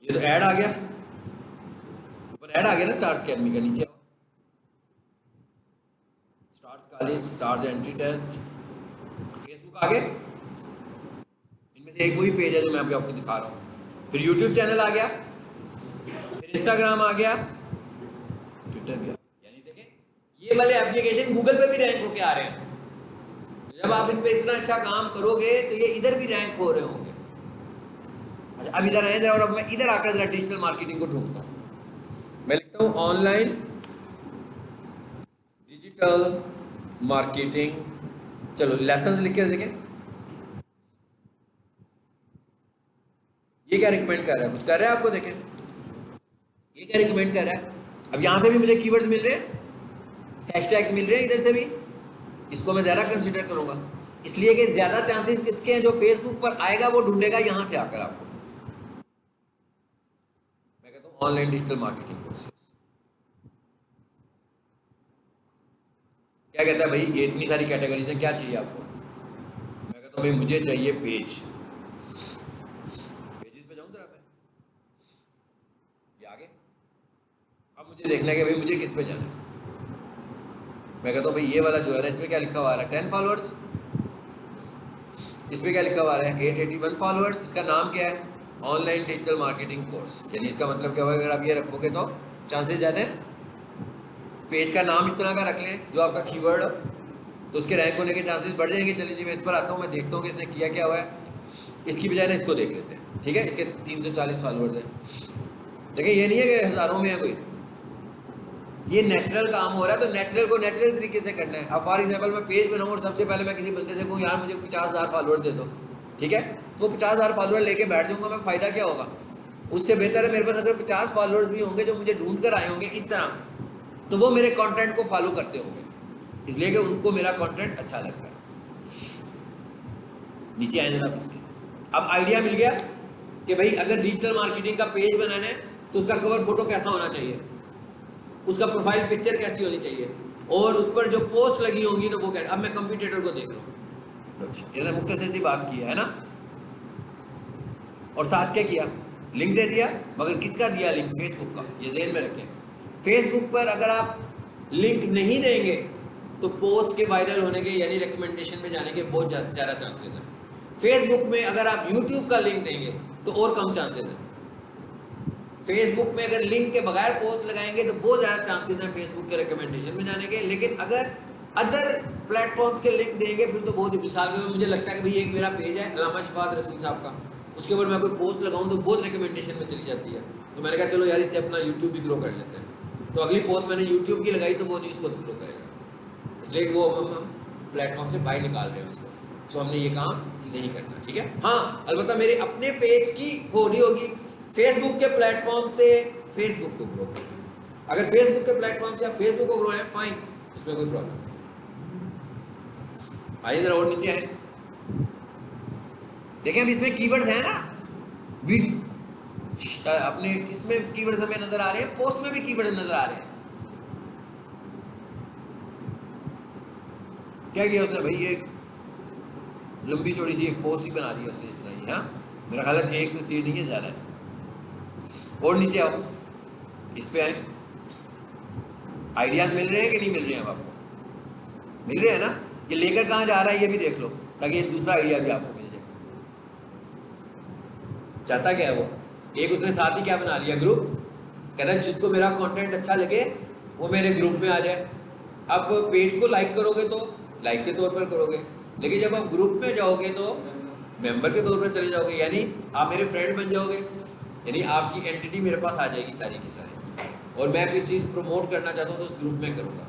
ये तो ऐड आ गया, ऊपर ऐड आ गया ना स्टार्स अकेडमी का, नीचे stars college, stars entry test, Facebook आ गए। इनमें से एक वही पेज है जो मैं अभी आपको दिखा रहा हूँ। फिर यूट्यूब चैनल आ गया, फिर इंस्टाग्राम आ गया, ट्विटर भी आ गया। यानी देखें ये वाले एप्लीकेशन गूगल पे भी रैंक होके आ रहे हैं। जब आप इन पे इतना अच्छा काम करोगे तो ये इधर भी रैंक हो रहे होंगे। अच्छा अब इधर आए जरा, और अब मैं इधर आकर जरा डिजिटल मार्केटिंग को ढूंढता हूँ। मैं लिखता हूँ ऑनलाइन डिजिटल मार्केटिंग, चलो लेसन्स लिख के देखें ये क्या रिकमेंड कर रहा है, कुछ कर रहा है आपको, देखें ये क्या रिकमेंड कर रहा है। अब यहाँ से भी मुझे कीवर्ड्स मिल रहे हैं, हैशटैग्स मिल रहे हैं इधर से भी, इसको मैं ज़्यादा कंसीडर करूँगा, इसलिए कि ज़्यादा चांसेस किसके हैं, जो फेसबुक पर आएगा वो ढूंढेगा यहाँ से आकर आपको। मैं कहता हूँ ऑनलाइन डिजिटल मार्केटिंग कोर्सेज। क्या कहता है भाई, ये इतनी सारी कैटेगरीज हैं, क्या चाहिए आपको। मैं कहता हूँ भाई मुझे चाहिए पेजेस पे जाऊँ जरा मैं, ये आगे। अब मुझे देखना है कि भाई मुझे किस पे जाना है। मैं कहता हूँ भाई ये वाला जो है ना, इसमें क्या लिखा हुआ आ रहा है, 10 फॉलोअर्स, इस पर क्या लिखा हुआ आ रहा है, 881 फॉलोअर्स। इसका नाम क्या है, ऑनलाइन डिजिटल मार्केटिंग कोर्स। यानी इसका मतलब क्या होगा, अगर आप ये रखोगे तो चांसेस ज़्यादा है। पेज का नाम इस तरह का रख लें जो आपका कीवर्ड हो, तो उसके रैंक होने के चांसेस बढ़ जाएंगे। चलिए जी मैं इस पर आता हूँ, मैं देखता हूँ कि इसने किया क्या हुआ है। इसकी बजाय ना इसको देख लेते हैं, ठीक है, इसके 340 फॉलोअर्स हैं। देखिए ये नहीं है कि हज़ारों में है कोई, ये नेचुरल काम हो रहा है, तो नेचुरल को नेचुरल तरीके से करना है। अब फॉर एग्जांपल मैं पेज बनाऊँ और सबसे पहले मैं किसी बंदे से कहूँ यार मुझे 50,000 फॉलोअर दे दो, ठीक है, तो 50,000 फॉलोअर लेके बैठ जाऊँगा मैं, फ़ायदा क्या होगा। उससे बेहतर है मेरे पास अगर 50 फॉलोअर्स भी होंगे जो मुझे ढूंढ कर आए होंगे इस तरह, तो वो मेरे कंटेंट को फॉलो करते होंगे, इसलिए कि उनको मेरा कंटेंट अच्छा लग रहा है। नीचे आए जनाब इसके। अब आइडिया मिल गया कि भाई अगर डिजिटल मार्केटिंग का पेज बनाना है तो उसका कवर फोटो कैसा होना चाहिए, उसका प्रोफाइल पिक्चर कैसी होनी चाहिए, और उस पर जो पोस्ट लगी होंगी तो वो कैसे। अब मैं कंप्यूटर को देख रहा हूँ, इन्होंने मुख्तसर सी बात की है ना, और साथ क्या किया, लिंक दे दिया, मगर किसका दिया लिंक, फेसबुक का। ये ज़हन में रखें, फेसबुक पर अगर आप लिंक नहीं देंगे तो पोस्ट के वायरल होने के यानी रिकमेंडेशन में जाने के बहुत ज़्यादा चांसेस हैं। फेसबुक में अगर आप यूट्यूब का लिंक देंगे तो और कम चांसेस हैं। फेसबुक में अगर लिंक के बगैर पोस्ट लगाएंगे तो बहुत ज़्यादा चांसेस हैं फेसबुक के रिकमेंडेशन में जाने के। लेकिन अगर अदर प्लेटफॉर्म्स के लिंक देंगे फिर तो बहुत ही, मिसाल के मुझे लगता है कि भाई एक मेरा पेज है अल्लामा शफात रसूल साहब का, उसके ऊपर मैं कोई पोस्ट लगाऊं तो बहुत रिकमेंडेशन में चली जाती है, तो मैंने कहा चलो यार इससे अपना यूट्यूब भी ग्रो कर लेते हैं। तो अगली पोस्ट मैंने यूट्यूब की लगाई तो वो नहीं उसको ग्रो करेगा, इसलिए वो हम प्लेटफॉर्म से बाहर निकाल रहे हैं उसको। तो हमने ये काम नहीं करना, ठीक है। हाँ अलबत्ता मेरे अपने पेज की हो रही होगी, फेसबुक के प्लेटफॉर्म से फेसबुक को ग्रो करना। अगर फेसबुक के प्लेटफॉर्म से आप फेसबुक को ग्रो है फाइन, इसमें कोई प्रॉब्लम नहीं। आइए जरा और नीचे आए, देखें अब इसमें कीवर्ड्स हैं ना, वीडियो अपने इसमें कीवर्ड्स हमें नजर आ रहे हैं, पोस्ट में भी कीवर्ड्स नजर आ रहे हैं। क्या किया उसने भाई, ये लंबी चौड़ी सी एक पोस्ट ही बना दी उसने इस तरह ही। हाँ मेरा ख्याल है एक तो सीट नहीं है, ज़्यादा है। और नीचे आओ, इस पे आए, आइडियाज मिल रहे हैं कि नहीं मिल रहे हैं? अब आपको मिल रहे हैं ना? ये लेकर कहाँ जा रहा है ये भी देख लो, ताकि दूसरा आइडिया भी आपको मिल जाए। चाहता क्या है वो? एक उसने साथ ही क्या बना लिया, ग्रुप। कहता है जिसको मेरा कंटेंट अच्छा लगे वो मेरे ग्रुप में आ जाए। अब पेज को लाइक करोगे तो लाइक के तौर पर करोगे, लेकिन जब आप ग्रुप में जाओगे तो मेंबर के तौर पर चले जाओगे, यानी आप मेरे फ्रेंड बन जाओगे, यानी आपकी एंटिटी मेरे पास आ जाएगी सारी की सारी। और मैं कोई चीज़ प्रमोट करना चाहता हूँ तो उस ग्रुप में करूँगा।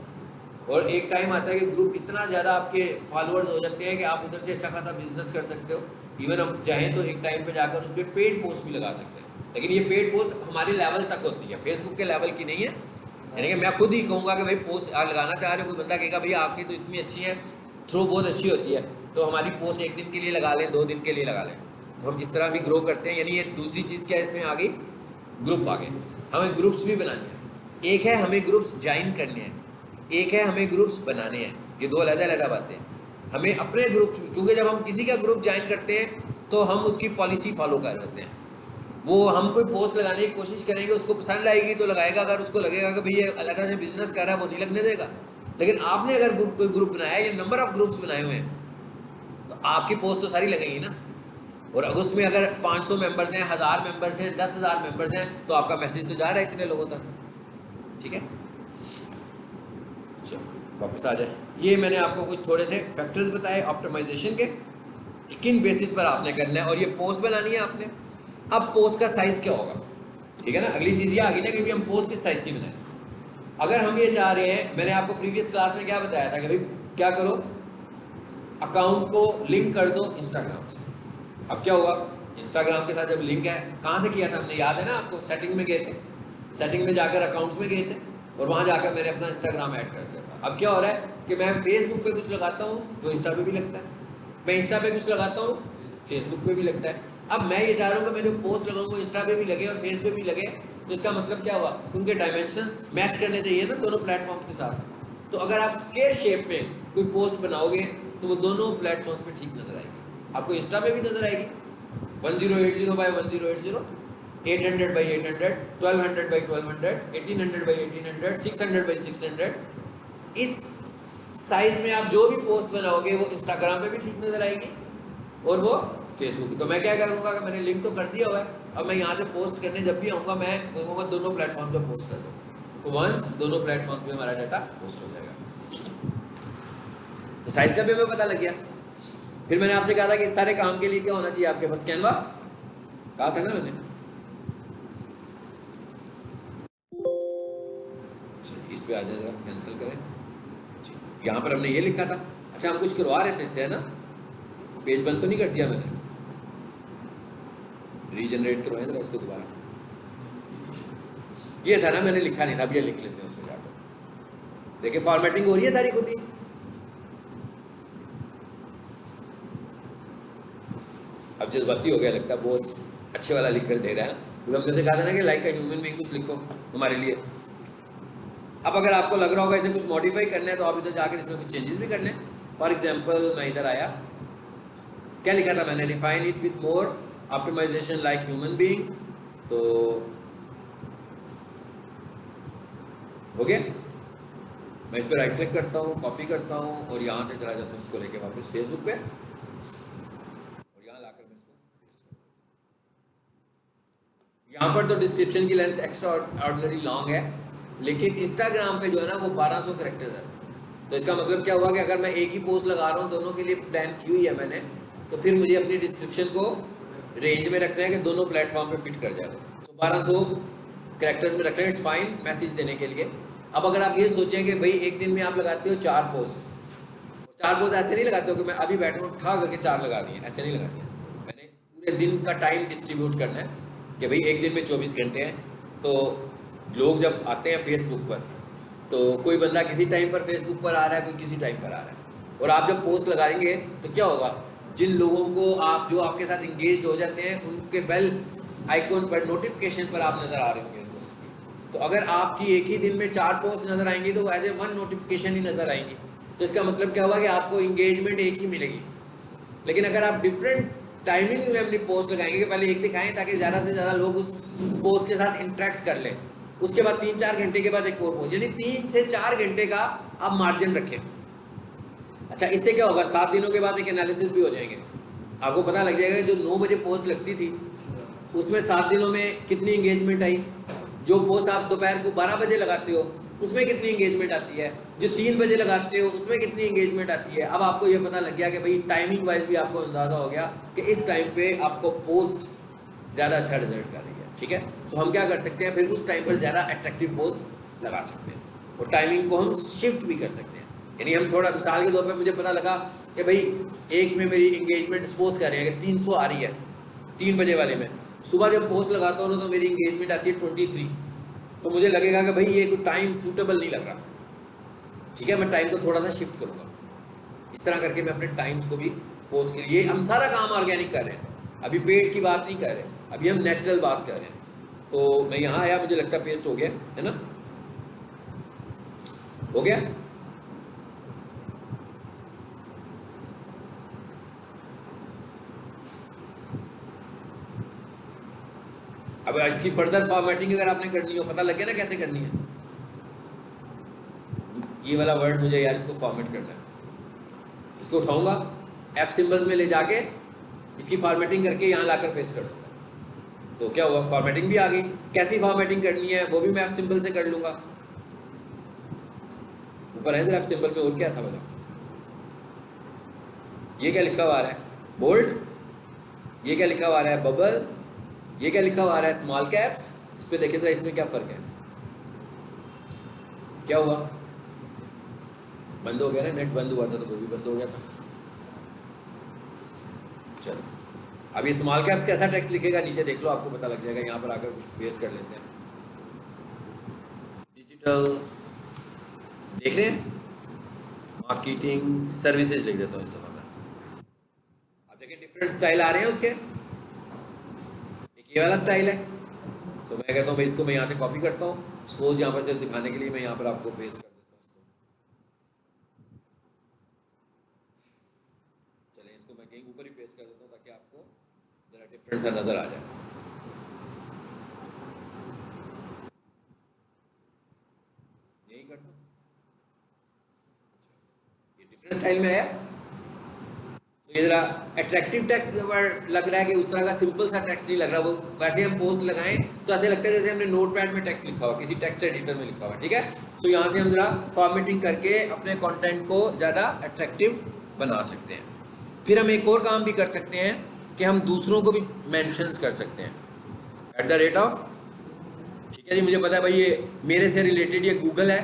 और एक टाइम आता है कि ग्रुप इतना ज़्यादा आपके फॉलोअर्स हो जाते हैं कि आप उधर से अच्छा खासा बिजनेस कर सकते हो। इवन हम चाहें तो एक टाइम पे जाकर उस पर पेड पोस्ट भी लगा सकते हैं, लेकिन ये पेड पोस्ट हमारे लेवल तक होती है, फेसबुक के लेवल की नहीं है। यानी कि मैं खुद ही कहूँगा कि भाई पोस्ट लगाना चाह रहे हो, कोई बंदा कहेगा भैया आपकी तो इतनी अच्छी है, थ्रो बहुत अच्छी होती है, तो हमारी पोस्ट एक दिन के लिए लगा लें, 2 दिन के लिए लगा लें। तो हम इस तरह भी ग्रो करते हैं। यानी ये दूसरी चीज़ क्या है इसमें आ गई, ग्रुप आ गए। हमें ग्रुप्स भी बनाने हैं। एक है हमें ग्रुप्स ज्वाइन करने हैं, एक है हमें ग्रुप्स बनाने हैं। ये 2 अलग-अलग बातें हैं। हमें अपने ग्रुप, क्योंकि जब हम किसी का ग्रुप ज्वाइन करते हैं तो हम उसकी पॉलिसी फॉलो कर रहे होते हैं। वो हम कोई पोस्ट लगाने की कोशिश करेंगे, उसको पसंद आएगी तो लगाएगा, अगर उसको लगेगा कि भैया अलग से बिजनेस कर रहा है वो नहीं लगने देगा। लेकिन आपने अगर कोई ग्रुप बनाया है या नंबर ऑफ ग्रुप्स बनाए हुए हैं तो आपकी पोस्ट तो सारी लगेगी ना। और उसमें अगर 500 मेंबर्स हैं, 1000 मेंबर्स हैं, 10,000 मेंबर्स हैं, तो आपका मैसेज तो जा रहा है इतने लोगों तक, ठीक है। चलो वापस आ जाए, ये मैंने आपको कुछ थोड़े से फैक्टर्स बताए ऑप्टिमाइजेशन के, किन बेसिस पर आपने करना है। और ये पोस्ट बनानी है आपने। अब पोस्ट का साइज क्या होगा, ठीक है ना। अगली चीज़ ये आ गई ना कि हम पोस्ट किस साइज की बनाएं। अगर हम ये चाह रहे हैं, मैंने आपको प्रीवियस क्लास में क्या बताया था कि भाई क्या करो, अकाउंट को लिंक कर दो इंस्टाग्राम से। अब क्या होगा, इंस्टाग्राम के साथ जब लिंक है, कहाँ से किया था हमने, याद है ना आपको? सेटिंग में गए थे, सेटिंग में जाकर अकाउंट्स में गए थे और वहाँ जाकर मैंने अपना इंस्टाग्राम ऐड कर दिया था। अब क्या हो रहा है कि मैं फेसबुक पे कुछ लगाता हूँ तो इंस्टा पे भी लगता है, मैं इंस्टा पे कुछ लगाता हूँ फेसबुक पे भी लगता है। अब मैं ये चाह रहा हूँ कि मैं जो पोस्ट लगाऊँ इंस्टा पे भी लगे और फेस पे भी लगे, तो इसका मतलब क्या हुआ, उनके डायमेंशंस मैच करने चाहिए ना दोनों प्लेटफॉर्म के साथ। तो अगर आप स्क्वायर शेप में कोई पोस्ट बनाओगे तो वो दोनों प्लेटफॉर्म पे ठीक नजर आएगी। आपको इंस्टा पे भी नजर आएगी 1080 by 1080, 800 by 800, 1200 by 1200, 1800 by 1800, 600 by 600। इस साइज में आप जो भी पोस्ट बनाओगे वो इंस्टाग्राम पे भी ठीक नजर आएगी और वो फेसबुक। तो मैं क्या करूँगा कि मैंने लिंक तो कर दिया हुआ है, अब मैं यहाँ से पोस्ट करने जब भी आऊँगा मैं कहूँगा दोनों प्लेटफॉर्म पे पोस्ट कर दूँ, तो वंस दोनों प्लेटफॉर्म पे हमारा डाटा पोस्ट हो जाएगा। तो साइज का भी हमें पता लग गया। फिर मैंने आपसे कहा था कि इस सारे काम के लिए क्या होना चाहिए आपके पास, कैनवा कहा था ना मैंने। इस पे आ जाए, जरा कैंसिल करें। यहाँ पर हमने ये लिखा था, अच्छा हम कुछ करवा रहे थे इससे, है ना। पेज बंद तो नहीं कर दिया मैंने, रीजनरेट करवाएं जरा इसको दोबारा। ये था ना, मैंने लिखा नहीं था, अब ये लिख लेते हैं उसमें जाकर। देखिए फॉर्मेटिंग हो रही है सारी खुद ही। अब जज्बाती हो गया लगता है, बहुत अच्छे वाला लिख कर दे रहा है, क्योंकि हमने से कहा था ना कि लाइक का ह्यूमन बीइंग कुछ लिखो हमारे लिए। अब अगर आपको लग रहा होगा इसे कुछ मॉडिफाई करना है तो आप इधर जाकर इसमें कुछ चेंजेस भी कर लें। फॉर एग्जाम्पल मैं इधर आया, क्या लिखा था मैंने, define it with more optimisation like human being, तो हो गया। मैं इस पर राइट क्लिक करता हूँ, कॉपी करता हूँ और यहाँ से चला जाता हूँ इसको लेके वापस फेसबुक पे, और यहाँ लाकर मैं इसको पेस्ट करता हूँ। यहाँ पर तो डिस्क्रिप्शन की लेंथ एक्स्ट्रा ऑर्डिनरी लॉन्ग है, लेकिन इंस्टाग्राम पे जो है ना वो 1200 कैरेक्टर्स है। तो इसका मतलब क्या हुआ कि अगर मैं एक ही पोस्ट लगा रहा हूँ, दोनों के लिए प्लान की हुई है मैंने, तो फिर मुझे अपनी डिस्क्रिप्शन को रेंज में रखना है कि दोनों प्लेटफॉर्म पे फिट कर जाए। तो 1200 कैरेक्टर्स में रख लें, इट्स फाइन मैसेज देने के लिए। अब अगर आप ये सोचें कि भाई एक दिन में आप लगाते हो 4 पोस्ट, 4 पोस्ट ऐसे नहीं लगाते हो कि मैं अभी बैठा हूँ ठा करके 4 लगा दिए, ऐसे नहीं लगा दिया। मैंने पूरे दिन का टाइम डिस्ट्रीब्यूट करना है कि भाई एक दिन में 24 घंटे हैं, तो लोग जब आते हैं फेसबुक पर तो कोई बंदा किसी टाइम पर फेसबुक पर आ रहा है, कोई किसी टाइम पर आ रहा है, और आप जब पोस्ट लगाएंगे तो क्या होगा, जिन लोगों को आप जो आपके साथ इंगेज हो जाते हैं उनके बेल आइकॉन पर नोटिफिकेशन पर आप नज़र आ रहे होंगे उनको। तो अगर आपकी एक ही दिन में 4 पोस्ट नज़र आएंगी तो एज ए 1 नोटिफिकेशन ही नज़र आएंगी, तो इसका मतलब क्या हुआ कि आपको इंगेजमेंट एक ही मिलेगी। लेकिन अगर आप डिफरेंट टाइमिंग में अपनी पोस्ट लगाएंगे कि पहले एक दिखाएं ताकि ज़्यादा से ज़्यादा लोग उस पोस्ट के साथ इंटरेक्ट कर लें, उसके बाद 3-4 घंटे के बाद एक और पोस्ट, यानी 3 से 4 घंटे का आप मार्जिन रखें। अच्छा, इससे क्या होगा, 7 दिनों के बाद एक एनालिसिस भी हो जाएंगे, आपको पता लग जाएगा जो 9 बजे पोस्ट लगती थी उसमें 7 दिनों में कितनी इंगेजमेंट आई, जो पोस्ट आप दोपहर को 12 बजे लगाते हो उसमें कितनी इंगेजमेंट आती है, जो 3 बजे लगाते हो उसमें कितनी इंगेजमेंट आती है। अब आपको ये पता लग गया कि भाई टाइमिंग वाइज भी आपको अंदाज़ा हो गया कि इस टाइम पे आपको पोस्ट ज़्यादा अच्छा रिजल्ट कर रही है। ठीक है, तो हम क्या कर सकते हैं, फिर उस टाइम पर ज़्यादा अट्रैक्टिव पोस्ट लगा सकते हैं और टाइमिंग को हम शिफ्ट भी कर सकते हैं। यानी हम थोड़ा मिसाल के तौर पे मुझे पता लगा कि भाई एक में मेरी इंगेजमेंट सपोज कर रहे हैं कि 300 आ रही है 3 बजे वाले में, सुबह जब पोस्ट लगाता हूँ ना तो मेरी इंगेजमेंट आती है 23, तो मुझे लगेगा कि भाई ये कोई टाइम सूटेबल नहीं लग रहा, ठीक है, मैं टाइम को थोड़ा सा शिफ्ट करूँगा। इस तरह करके मैं अपने टाइम्स को भी पोस्ट के लिए, हम सारा काम ऑर्गेनिक कर रहे हैं, अभी पेड की बात नहीं कर रहे, अभी हम नेचुरल बात कर रहे हैं। तो मैं यहाँ आया, मुझे लगता है पेस्ट हो गया है ना, हो गया। अब इसकी फर्दर फॉर्मेटिंग अगर आपने करनी हो, पता लग गया ना कैसे करनी है, ये वाला वर्ड मुझे यार इसको फॉर्मेट करना है, इसको उठाऊंगा F सिंबल्स में ले जाके इसकी फॉर्मेटिंग करके यहाँ लाकर पेस्ट कर दूंगा, तो क्या हुआ, फॉर्मेटिंग भी आ गई। कैसी फॉर्मेटिंग करनी है वो भी मैं F सिंबल से कर लूंगा। ऊपर है जरा F सिंबल में, और क्या था बताओ, ये क्या लिखा हुआ आ रहा है, बोल्ड, ये क्या लिखा हुआ आ रहा है, बबल, ये क्या लिखा हुआ आ रहा है, स्मॉल कैप्स। इस पे देखिए जरा इसमें क्या फर्क है, क्या हुआ, बंद हो गया ना, नेट बंद हुआ था तो वो भी बंद हो गया था। चलो अब ये स्मॉल कैप्स कैसा टेक्स्ट लिखेगा नीचे देख लो, आपको पता लग जाएगा। यहाँ पर आकर कुछ पेस्ट कर लेते हैं, डिजिटल देख रहे हैं, मार्केटिंग सर्विसेज लिख देता हूँ इस दफा में। अब देखिए डिफरेंट स्टाइल आ रहे हैं उसके, एक ये वाला स्टाइल है, तो मैं कहता हूँ भाई इसको मैं यहाँ से कॉपी करता हूँ, सपोज यहाँ पर सिर्फ दिखाने के लिए मैं यहाँ पर आपको पेस्ट कर देता हूँ इसको। चलिए इसको मैं कहीं ऊपर ही पेस्ट कर देता हूँ ताकि आपको जरा डिफरेंट सा नजर आ जाए। यही करता हूँ, ये डिफरेंट स्टाइल में है, तो ये जरा अट्रैक्टिव टेक्स्ट लग रहा है कि उस तरह का सिंपल सा टेक्स्ट नहीं लग रहा। वो वैसे हम पोस्ट लगाएं तो ऐसे लगता है जैसे हमने नोटपैड में टेक्स्ट लिखा हुआ, किसी टेक्स्ट एडिटर में लिखा हुआ। ठीक है, तो यहाँ से हम जरा फॉर्मेटिंग करके अपने कंटेंट को ज़्यादा अट्रैक्टिव बना सकते हैं। फिर हम एक और काम भी कर सकते हैं कि हम दूसरों को भी मेंशंस कर सकते हैं @ ठीक है जी, मुझे पता है भाई ये मेरे से रिलेटेड ये गूगल है,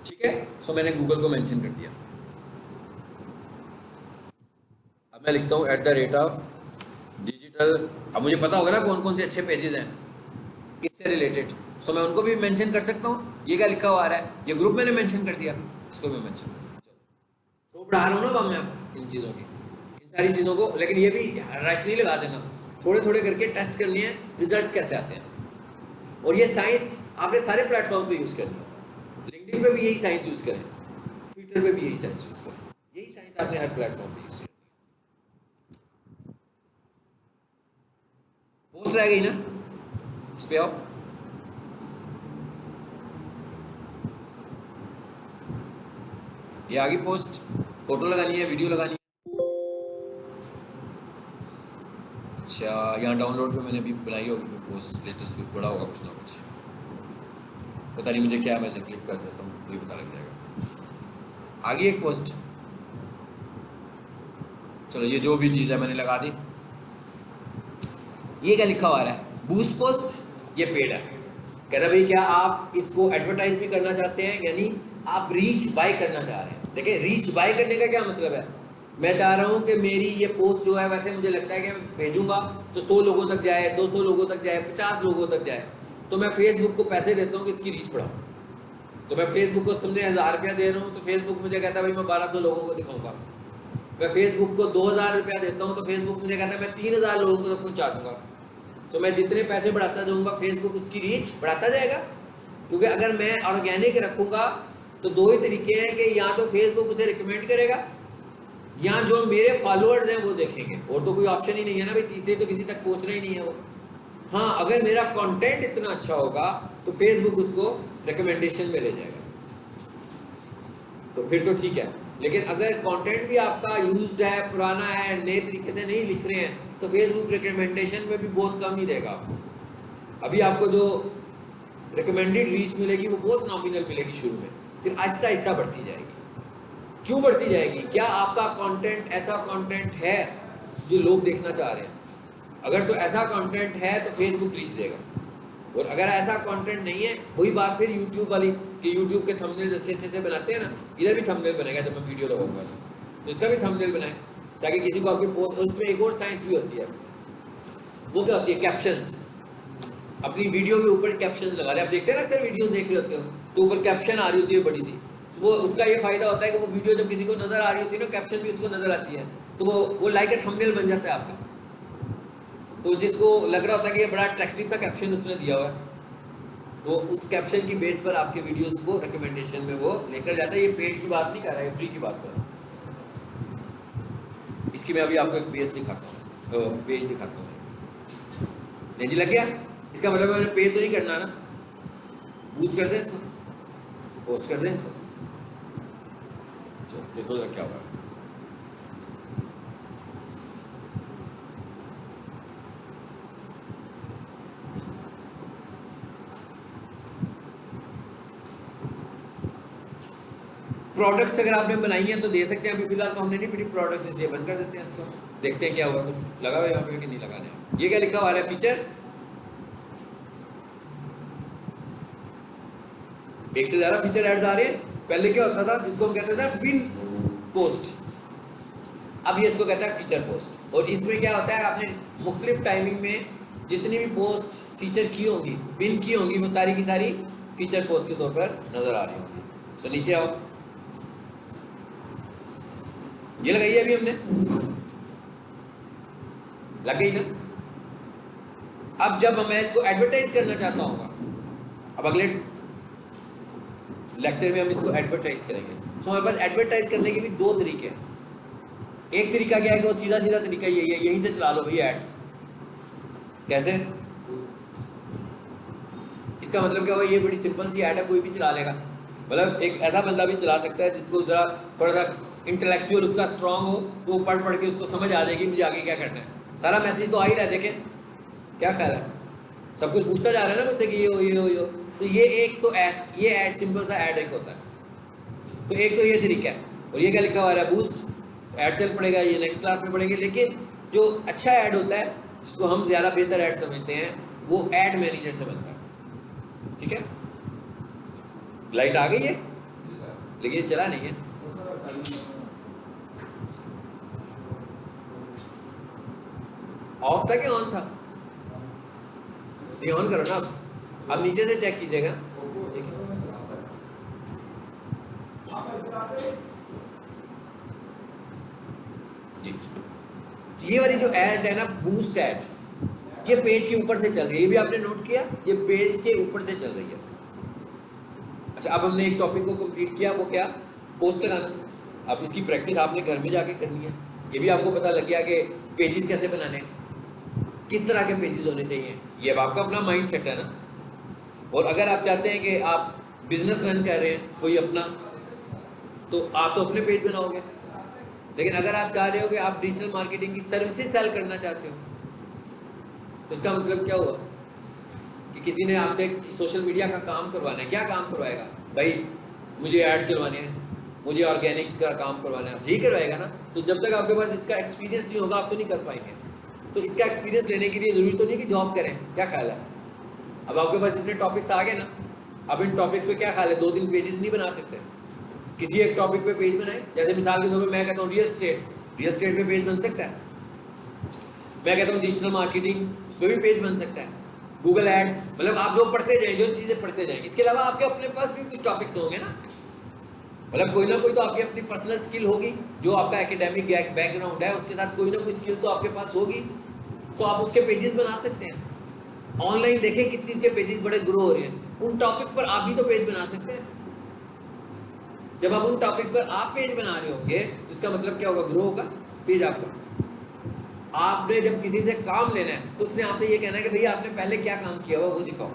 ठीक है, सो मैंने गूगल को मेंशन कर दिया। अब मैं लिखता हूँ @digital। अब मुझे पता होगा ना कौन कौन से अच्छे पेजेस हैं इससे रिलेटेड, सो मैं उनको भी मेंशन कर सकता हूँ। ये क्या लिखा हुआ आ रहा है, ये ग्रुप मैंने मेंशन कर दिया, इसको भी मेंशन कर दिया। चलो तो पढ़ा रहा हूँ ना अब मैं इन चीज़ों की, इन सारी चीज़ों को, लेकिन ये भी रश नहीं लगा देना, थोड़े थोड़े करके टेस्ट करनी है रिजल्ट कैसे आते हैं। और ये साइंस आपने सारे प्लेटफॉर्म पे यूज़ करनी है, लिंक्डइन पे भी यही साइंस यूज़ करें, ट्विटर पे भी यही साइंस यूज़ करें, यही साइंस आपने हर प्लेटफॉर्म पे यूज़ करनी है। पोस्ट रह गई ना, इस पे आओ, ये आगे पोस्ट, फोटो लगानी है, वीडियो लगानी है। अच्छा, यहाँ डाउनलोड पे मैंने अभी बनाई होगी पोस्ट, लेटेस्ट कुछ बड़ा होगा कुछ ना कुछ, पता नहीं मुझे क्या, मैं से क्लिक कर देता हूँ, मुझे पता लग जाएगा। आगे एक पोस्ट, चलो ये जो भी चीज़ है मैंने लगा दी। ये क्या लिखा हुआ है, बूस्ट पोस्ट, ये पेड है, कह रहा भाई क्या आप इसको एडवर्टाइज भी करना चाहते हैं, यानी आप रीच बाय करना चाह रहे हैं। देखिए रीच बाय करने का क्या मतलब है, मैं चाह रहा हूँ कि मेरी ये पोस्ट जो है, वैसे मुझे लगता है कि मैं भेजूंगा तो 100 लोगों तक जाए, 200 लोगों तक जाए, 50 लोगों तक जाए, तो मैं फेसबुक को पैसे देता हूँ कि इसकी रीच बढ़ाऊँ। तो मैं फेसबुक को समझे 1000 रुपया दे रहा हूँ, तो फेसबुक मुझे कहता है भाई मैं 1200 लोगों को दिखाऊंगा। मैं फेसबुक को 2000 रुपया देता हूँ, तो फेसबुक मुझे कहता है मैं 3000 लोगों को तक पहुँचा दूंगा। तो मैं जितने पैसे बढ़ाता जाऊंगा फेसबुक उसकी रीच बढ़ाता जाएगा, क्योंकि अगर मैं ऑर्गेनिक रखूंगा तो दो ही तरीके हैं कि या तो फेसबुक उसे रिकमेंड करेगा या जो मेरे फॉलोअर्स हैं वो देखेंगे, और तो कोई ऑप्शन ही नहीं है ना भाई, तीसरे तो किसी तक पहुंच रहा ही नहीं है वो। हाँ, अगर मेरा कंटेंट इतना अच्छा होगा तो फेसबुक उसको रिकमेंडेशन में ले जाएगा, तो फिर तो ठीक है। लेकिन अगर कंटेंट भी आपका यूज्ड है, पुराना है, नए तरीके से नहीं लिख रहे हैं, तो फेसबुक रिकमेंडेशन में भी बहुत कम ही देगा आपको। अभी आपको जो रिकमेंडेड रीच मिलेगी वो बहुत नॉमिनल मिलेगी शुरू में, फिर आहिस्ता आहिस्ता बढ़ती जाएगी। क्यों बढ़ती जाएगी? क्या आपका कंटेंट ऐसा कंटेंट है जो लोग देखना चाह रहे हैं? अगर तो ऐसा कंटेंट है तो फेसबुक रीच देगा, और अगर ऐसा कंटेंट नहीं है, वही बात फिर यूट्यूब वाली कि यूट्यूब के थंबनेल्स अच्छे अच्छे से बनाते हैं ना, इधर भी थंबनेल बनेगा जब मैं वीडियो लगाऊंगा तो इसका भी थंबनेल बनाए ताकि किसी को आपकी पोस्ट, उसमें एक और साइंस भी होती है, वो क्या होती है, कैप्शंस। अपनी वीडियो के ऊपर कैप्शंस लगा रहे हैं, आप देखते हैं ना, अक्सर वीडियोस देख रहे होते हो तो ऊपर कैप्शन आ रही होती है बड़ी सी, वो उसका ये फायदा होता है कि वो वीडियो जब किसी को नजर आ रही होती है ना, कैप्शन भी उसको नजर आती है, तो वो लाइक ए थंबनेल बन जाता है आपका। तो जिसको लग रहा होता है कि ये बड़ा अट्रैक्टिव सा कैप्शन उसने दिया हुआ है, तो उस कैप्शन की बेस पर आपके वीडियोस को रिकमेंडेशन में वो लेकर जाता है। ये पेड की बात नहीं कर रहा है, फ्री की बात कर रहा हूँ। इसकी मैं अभी आपको एक पेज दिखाता हूँ, पेज दिखाता हूँ। नहीं जी, लग गया? इसका मतलब मैंने पे तो नहीं करना ना, बूस्ट कर दें इसको, पोस्ट कर दें इसको, चलो देखो जरा क्या होगा। प्रोडक्ट्स अगर आपने बनाई हैं तो दे सकते हैं, अभी फिलहाल तो हमने नहीं पढ़ी प्रोडक्ट्स, इसलिए बंद कर देते हैं इसको, देखते हैं क्या होगा। कुछ लगा हुआ है यहाँ पे कि नहीं लगाने। ये क्या लिखा हुआ है, फीचर, एक से ज्यादा फीचर एड्स आ रहे हैं। पहले क्या होता था, जिसको हम कहते थे पिन पोस्ट, अब ये इसको कहता है फीचर पोस्ट। और इसमें क्या होता है, आपने मुख्तलिफ टाइमिंग में जितनी भी पोस्ट फीचर की होंगी, पिन की होंगी, वो सारी की सारी फीचर पोस्ट के तौर पर नजर आ रही होंगी। तो नीचे आओ, ये लगाई है अभी हमने, लग गई ना। अब जब मैं इसको एडवर्टाइज करना चाहता हूँ, अब अगले लेक्चर में हम इसको एडवर्टाइज करेंगे। सो हमारे पास एडवर्टाइज करने के भी दो तरीके हैं। एक तरीका क्या है कि वो सीधा सीधा तरीका यही है, यहीं से चला लो भैया ऐड। कैसे? इसका मतलब क्या हुआ, ये बड़ी सिंपल सी ऐड है, कोई भी चला लेगा। मतलब एक ऐसा बंदा भी चला सकता है जिसको जरा थोड़ा सा इंटेलेक्चुअल उसका स्ट्रांग हो, तो वो पढ़ पढ़ के उसको समझ आ जाएगी मुझे आगे क्या करना है। सारा मैसेज तो आ ही रहा है, देखें क्या ख्याल है, सब कुछ पूछता जा रहा है ना मुझसे कि ये हो ये हो ये हो। तो ये एक तो ये ऐड सिंपल सा ऐड एक होता है, तो एक तो ये तरीका है। और ये क्या लिखा हुआ है, बूस्ट ऐड चल पड़ेगा, ये नेक्स्ट क्लास में पढ़ेंगे। लेकिन जो अच्छा ऐड होता है, जिसको हम ज़्यादा बेहतर ऐड समझते हैं, वो ऐड मैनेजर से बनता है। ठीक है, लाइट आ गई है लेकिन ये चला नहीं है। ऑफ था कि ऑन था? ये ऑन करो ना, अब नीचे से चेक कीजिएगा। जी, ये वाली जो ऐड है ना, बूस्ट ऐड, ये पेज के ऊपर से चल रही है, ये भी आपने नोट किया, ये पेज के ऊपर से चल रही है। अच्छा, अब हमने एक टॉपिक को कंप्लीट किया, वो क्या, पोस्ट लगाना। अब इसकी प्रैक्टिस आपने घर में जाके करनी है। ये भी आपको पता लग गया कि पेजेस कैसे बनाने, किस तरह के पेजेस होने चाहिए, ये अब आपका अपना माइंड सेट है ना। और अगर आप चाहते हैं कि आप बिजनेस रन कर रहे हैं कोई अपना, तो आप तो अपने पेज बनाओगे। लेकिन अगर आप चाह रहे हो कि आप डिजिटल मार्केटिंग की सर्विसेज सेल करना चाहते हो, तो इसका मतलब क्या हुआ कि किसी ने आपसे सोशल मीडिया का काम करवाना है। क्या काम करवाएगा भाई, मुझे ऐड चलवाने हैं, मुझे ऑर्गेनिक का काम करवाना है, यही करवाएगा ना। तो जब तक आपके पास इसका एक्सपीरियंस नहीं होगा, आप तो नहीं कर पाएंगे। तो इसका एक्सपीरियंस लेने के लिए ज़रूरी तो नहीं कि जॉब करें, क्या ख्याल है? अब आपके पास इतने टॉपिक्स आ गए ना, अब इन टॉपिक्स पे क्या ख्याल है, 2-3 पेजेस नहीं बना सकते? किसी एक टॉपिक पे पेज बनाए, जैसे मिसाल के तौर पे मैं कहता हूँ रियल एस्टेट पे पेज बन सकता है। मैं कहता हूँ डिजिटल मार्केटिंग, उस पर भी पेज बन सकता है। गूगल एड्स, मतलब आप जो पढ़ते जाएं, जो चीज़ें पढ़ते जाएं। इसके अलावा आपके अपने पास भी कुछ टॉपिक्स होंगे ना, मतलब कोई ना कोई तो आपकी अपनी पर्सनल स्किल होगी, जो आपका एकेडमिक बैकग्राउंड है उसके साथ कोई ना कोई स्किल तो आपके पास होगी, तो आप उसके पेजेस बना सकते हैं। ऑनलाइन देखें किस चीज़ के पेजेस बड़े ग्रो हो रहे हैं, उन टॉपिक पर आप भी तो पेज बना सकते हैं। जब आप उन टॉपिक पर आप पेज बना रहे होंगे तो इसका मतलब क्या होगा, ग्रो होगा पेज आपका। आपने जब किसी से काम लेना है तो उसने आपसे ये कहना है कि भैया आपने पहले क्या काम किया हुआ वो दिखाओ।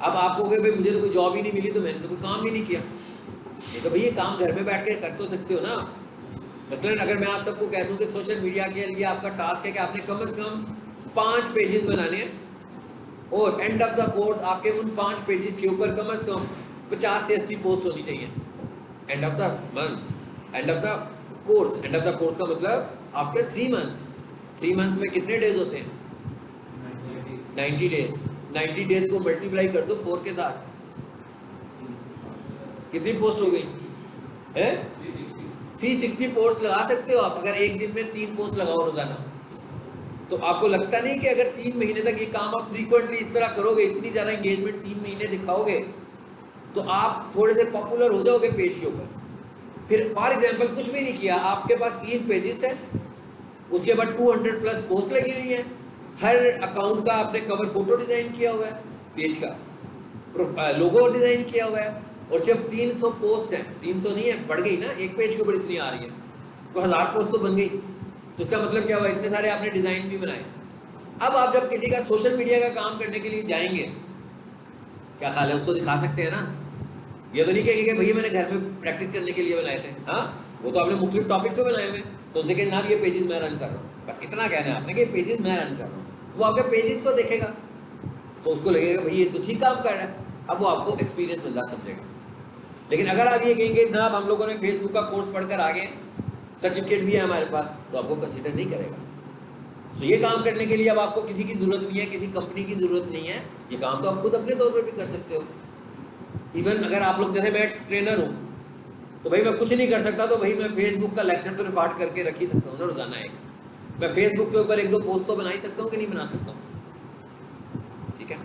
अब आप कहोगे भाई मुझे तो कोई जॉब ही नहीं मिली, तो मैंने तो कोई काम ही नहीं किया। ये तो भैया काम घर में बैठ के कर तो सकते हो ना। मसलन अगर मैं आप सबको कह दूं कि सोशल मीडिया के लिए आपका टास्क है कि आपने कम से कम 5 पेजेस बनाने हैं, और एंड ऑफ द कोर्स आपके उन 5 पेजेस के ऊपर कम से कम 50 से 80 पोस्ट होनी चाहिए। End of the month, end of the course, end of the course का मतलब आफ्टर 3 मंथ्स। 3 मंथ्स में कितने डेज होते हैं? 90 डेज। 90 डेज को मल्टीप्लाई कर दो 4 के साथ, कितनी पोस्ट हो गई है? 360 पोस्ट लगा सकते हो आप, अगर एक दिन में 3 पोस्ट लगाओ रोजाना। तो आपको लगता नहीं कि अगर 3 महीने तक ये काम आप फ्रीक्वेंटली इस तरह करोगे, इतनी ज़्यादा एंगेजमेंट 3 महीने दिखाओगे, तो आप थोड़े से पॉपुलर हो जाओगे पेज के ऊपर। फिर फॉर एग्जांपल कुछ भी नहीं किया, आपके पास 3 पेजेस हैं, उसके बाद 200 प्लस पोस्ट लगी हुई हैं, हर अकाउंट का आपने कवर फोटो डिज़ाइन किया हुआ है, पेज का लोगो डिज़ाइन किया हुआ है, और जब 300 पोस्ट हैं, 300 नहीं है, बढ़ गई ना, एक पेज के ऊपर इतनी आ रही है, तो 1000 पोस्ट तो बन गई। तो इसका मतलब क्या हुआ, इतने सारे आपने डिज़ाइन भी बनाए। अब आप जब किसी का सोशल मीडिया का काम करने के लिए जाएंगे, क्या ख्याल है, उसको दिखा सकते हैं ना। ये तो नहीं कहेंगे कि भैया मैंने घर में प्रैक्टिस करने के लिए बनाए थे, हाँ वो तो आपने मुख्तलिफ टॉपिक्स पे बनाए हुए, तो उनसे कहें जनाब ये पेजेस मैं रन कर रहा हूँ, बस इतना कहना है आपने कि पेजेस मैं रन कर रहा हूँ, तो वो आपके पेजेस को देखेगा, तो उसको लगेगा भाई ये तो ठीक काम कर रहा है, अब वो आपको एक्सपीरियंस मिलता समझेगा। लेकिन अगर आप ये कहेंगे जनाब हम लोगों ने फेसबुक का कोर्स पढ़कर आ गए, सर्टिफिकेट भी है हमारे पास, तो आपको कंसिडर नहीं करेगा। तो ये काम करने के लिए अब आपको किसी की ज़रूरत नहीं है, किसी कंपनी की ज़रूरत नहीं है, ये काम तो आप खुद अपने तौर पर भी कर सकते हो। इवन अगर आप लोग, जैसे मैं ट्रेनर हूँ, तो भाई मैं कुछ नहीं कर सकता, तो भाई मैं फेसबुक का लेक्चर तो रिकॉर्ड करके रख ही सकता हूँ ना रोजाना एक, मैं फेसबुक के ऊपर 1-2 पोस्ट तो बना ही सकता हूँ कि नहीं बना सकता हूँ। ठीक है,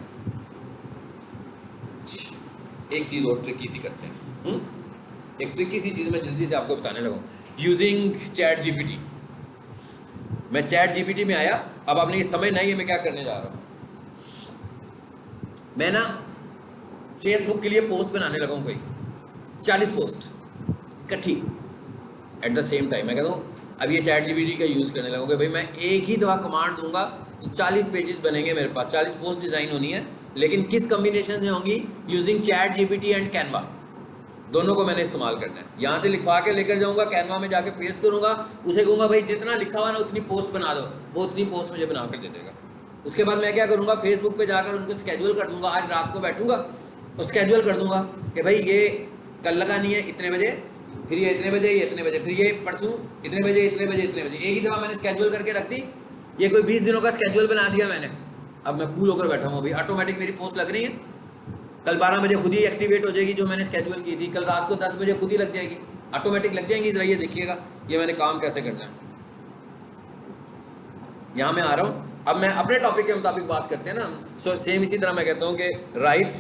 एक चीज़ और ट्रिकी सी करते हैं, एक ट्रिकी सी चीज़ मैं जल्दी से आपको बताने लगा, यूजिंग चैट जीपीटी। मैं चैट जीपीटी में आया, अब आपने ये समझना है मैं क्या करने जा रहा हूँ। मैं ना फेसबुक के लिए पोस्ट बनाने लगा हूँ, कोई 40 पोस्ट इकट्ठी एट द सेम टाइम। मैं कहता हूँ अब ये चैट जीपीटी का यूज़ करने लगूंगा, भाई मैं एक ही दफ़ा कमांड दूंगा तो 40 पेजेस बनेंगे मेरे पास, 40 पोस्ट डिज़ाइन होनी है, लेकिन किस कम्बिनेशन से होंगी, using chat GPT and Canva, दोनों को मैंने इस्तेमाल करना है। यहाँ से लिखवा के लेकर जाऊँगा, कैनवा में जाके पेस्ट करूँगा, उसे कहूँगा भाई जितना लिखा हुआ ना उतनी पोस्ट बना दो, वो उतनी पोस्ट मुझे बना कर दे देगा। उसके बाद मैं क्या करूँगा, फेसबुक पे जाकर उनको स्केड्यूल कर दूँगा, आज रात को बैठूँगा और स्केड्यूल कर दूँगा कि भाई ये कल लगानी है इतने बजे, फिर ये इतने बजे, ये इतने बजे, फिर ये परसों इतने बजे, इतने बजे, इतने बजे। एक ही दफ़ा मैंने स्केड्यूल करके रख दी, ये कोई 20 दिनों का स्केड्यूल बना दिया मैंने। अब मैं कूल होकर बैठा हूँ, अभी ऑटोमेटिक मेरी पोस्ट लग रही है, कल 12 बजे खुद ही एक्टिवेट हो जाएगी, जो मैंने स्केड्यूल की थी, कल रात को 10 बजे खुद ही लग जाएगी, ऑटोमेटिक लग जाएंगी। ज़रा ये देखिएगा ये मैंने काम कैसे करना है। यहाँ मैं आ रहा हूँ, अब मैं अपने टॉपिक के मुताबिक बात करते हैं ना। सो सेम इसी तरह मैं कहता हूँ कि right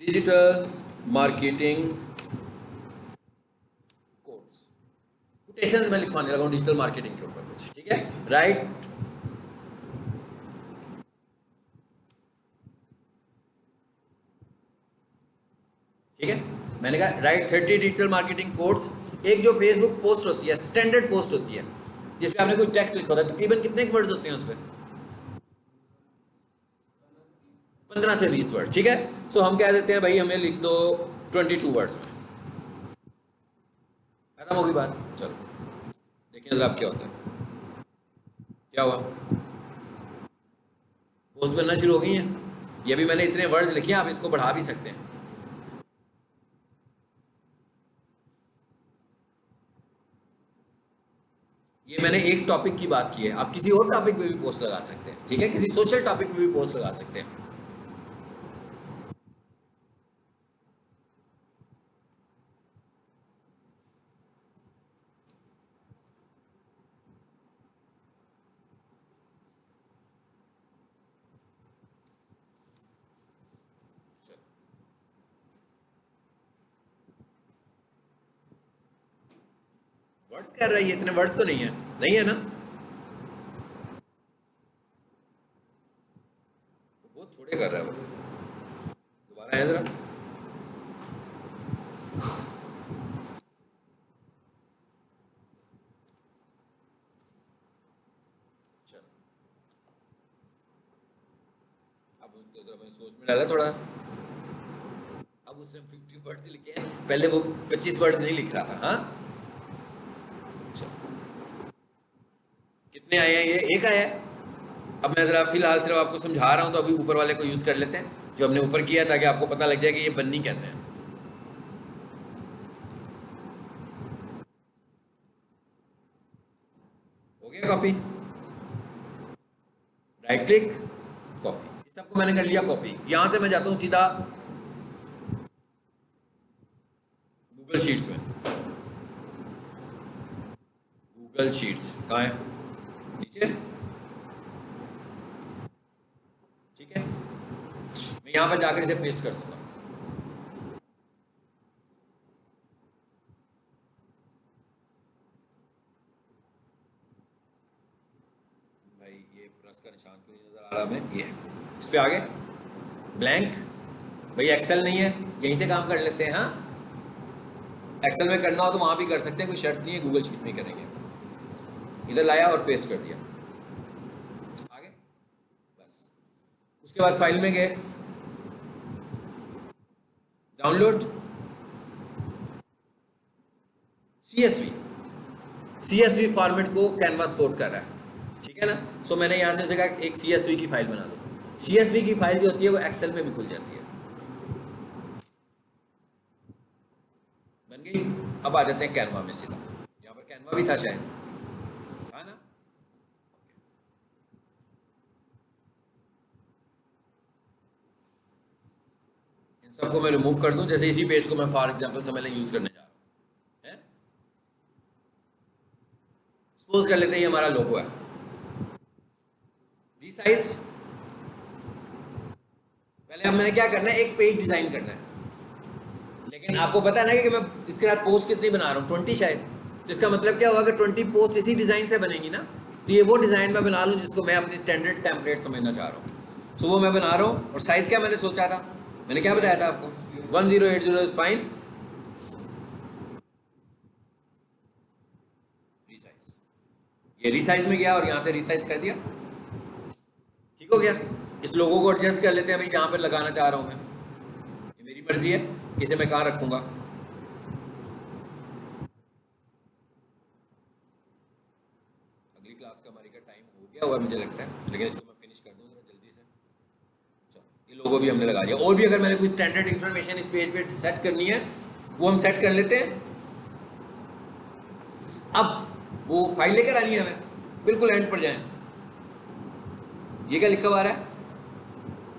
digital marketing codes, quotations में लिखवाने लगा हूँ डिजिटल मार्केटिंग के ऊपर कुछ, ठीक है। राइट ठीक है, मैंने कहा राइट 30 डिजिटल मार्केटिंग कोड्स। एक जो फेसबुक पोस्ट होती है, स्टैंडर्ड पोस्ट होती है, जिसपे आपने कुछ टेक्स्ट लिखा होता है, तकरीबन कितने वर्ड्स होते हैं उसपे, 15 से 20 वर्ड, ठीक है। सो हम कह देते हैं भाई हमें लिख दो 22 वर्ड्स में, खत्म होगी बात। चलो देखिए जरा अब क्या होता है, क्या हुआ, पोस्ट बनना शुरू हो गई है। ये भी मैंने इतने वर्ड्स लिखे हैं, आप इसको बढ़ा भी सकते हैं। ये मैंने एक टॉपिक की बात की है, आप किसी और टॉपिक पे भी पोस्ट लगा सकते हैं, ठीक है, किसी सोशल टॉपिक पे भी पोस्ट लगा सकते हैं। वर्ड्स कर रहा है, ये इतने वर्ड्स तो नहीं है, नहीं है ना? वो थोड़े कर रहा है वो। दोबारा है जरा। चलो, अब उसको जरा मैंने सोच में डाला थोड़ा, अब उसने 50 वर्ड्स लिखे हैं, पहले वो 25 वर्ड्स नहीं लिख रहा था। हाँ, कितने आए हैं? ये एक आया है। अब मैं जरा फिलहाल सिर्फ आपको समझा रहा हूँ, तो अभी ऊपर वाले को यूज कर लेते हैं जो हमने ऊपर किया, ताकि आपको पता लग जाए कि ये बननी कैसे है। हो गया कॉपी, राइट क्लिक, कॉपी। इस सबको मैंने कर लिया कॉपी। यहां से मैं जाता हूं सीधा गूगल शीट्स में। गूगल शीट्स कहाँ है? नीचे, ठीक है। मैं यहां पर जाकर इसे पेस्ट कर दूंगा। भाई ये प्लस का निशान क्यों नहीं नजर आ रहा? मैं ये इस पे आगे ब्लैंक। भाई एक्सेल नहीं है, यहीं से काम कर लेते हैं। हाँ, एक्सेल में करना हो तो वहां भी कर सकते हैं, कोई शर्त नहीं है, गूगल शीट में ही करेंगे। इधर लाया और पेस्ट कर दिया, आगे बस। उसके बाद फाइल में गए, डाउनलोड CSV। CSV फॉर्मेट को कैनवा सपोर्ट कर रहा है, ठीक है ना? सो मैंने यहां से कहा एक CSV की फाइल बना दो। CSV की फाइल जो होती है वो एक्सेल में भी खुल जाती है। बन गई। अब आ जाते हैं कैनवा में सीधा। यहाँ पर कैनवा भी था शायद, था ना? इन सबको मैं रिमूव कर दूं। जैसे इसी पेज को मैं फॉर एग्जांपल से मैंने यूज करने जा रहा हूं, है? सपोज कर लेते हैं ये हमारा लोगो है। रीसाइज, पहले अब मैंने क्या करना है, एक पेज डिजाइन करना है। लेकिन आपको पता है ना कि मैं इसके साथ पोस्ट कितनी बना रहा हूँ? 20 शायद। जिसका मतलब क्या हुआ कि 20 पोस्ट इसी डिजाइन से बनेंगी ना। तो ये वो डिजाइन मैं बना लूँ जिसको मैं अपनी स्टैंडर्ड टेम्पलेट समझना चाह रहा हूँ। सो वो मैं बना रहा हूँ। और साइज क्या मैंने सोचा था, मैंने क्या बताया था आपको? 1080 इज फाइन। रीसाइज, ये रीसाइज में गया और यहाँ से रीसाइज कर दिया, ठीक हो गया। इस लोगों को एडजस्ट कर लेते हैं भाई, जहाँ पर लगाना चाह रहा हूँ मैं। ये मेरी मर्जी है इसे मैं कहाँ रखूँगा। अगली क्लास का हमारी का टाइम हो गया हुआ मुझे लगता है, लेकिन इसको मैं फिनिश कर दूँ जरा जल्दी से। चलो, ये लोगो भी हमने लगा दिया। और भी अगर मैंने कोई स्टैंडर्ड इन्फॉर्मेशन इस पेज पे सेट करनी है वो हम सेट कर लेते हैं। अब वो फाइल लेकर आनी है हमें, बिल्कुल एंड पर जाएं। ये क्या लिखा हुआ आ रहा है?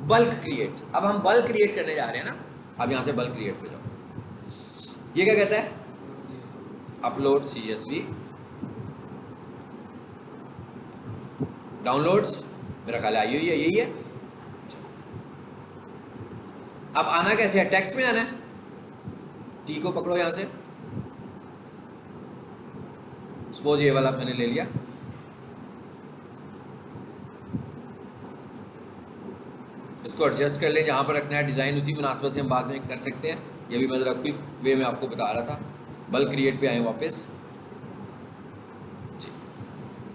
Bulk create. अब हम बल्क क्रिएट करने जा रहे हैं ना। अब यहां से बल्क क्रिएट पे जाओ। ये क्या कहता है? अपलोड CSV, डाउनलोड्स, मेरा ख्याल आई हुई है, यही है। अब आना कैसे है? टेक्स्ट में आना है। टी को पकड़ो यहां से, सपोज ये वाला मैंने ले लिया। इसको एडजस्ट कर लें, जहाँ पर रखना है डिज़ाइन उसी मुनासबत से हम बाद में कर सकते हैं। ये भी मैं ज़रा क्विक वे में आपको बता रहा था। बल्क क्रिएट पे आए वापस जी।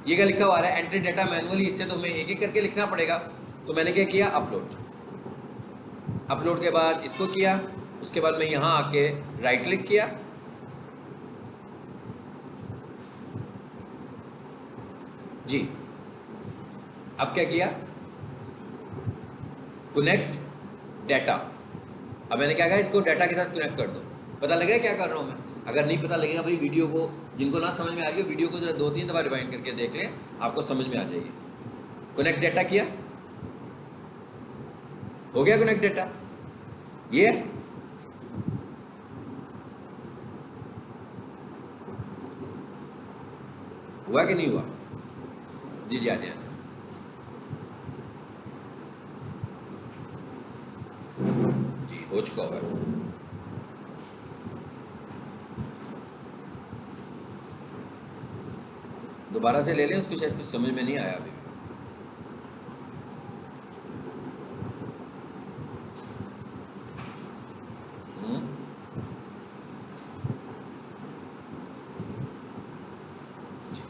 ये क्या लिखा हुआ है? Entry data manually. इससे तो हमें एक एक करके लिखना पड़ेगा। तो मैंने क्या किया? अपलोड। अपलोड के बाद इसको किया, उसके बाद मैं यहाँ आके राइट क्लिक किया, जी। अब क्या किया? Connect data. अब मैंने क्या कहा? इसको डाटा के साथ कनेक्ट कर दो। पता लग रहा है क्या कर रहा हूँ मैं? अगर नहीं पता लगेगा भाई, वीडियो को जिनको ना समझ में आ रही हो, वीडियो को जरा 2-3 दफ़ा रिवाइंड करके देख लें, आपको समझ में आ जाएगी। कनेक्ट डेटा किया, हो गया कनेक्ट डेटा, ये हुआ कि नहीं हुआ? जी जी, आ जाए। जी हो चुका हुआ है। दोबारा से ले लें उसको, शायद कुछ समझ में नहीं आया अभी।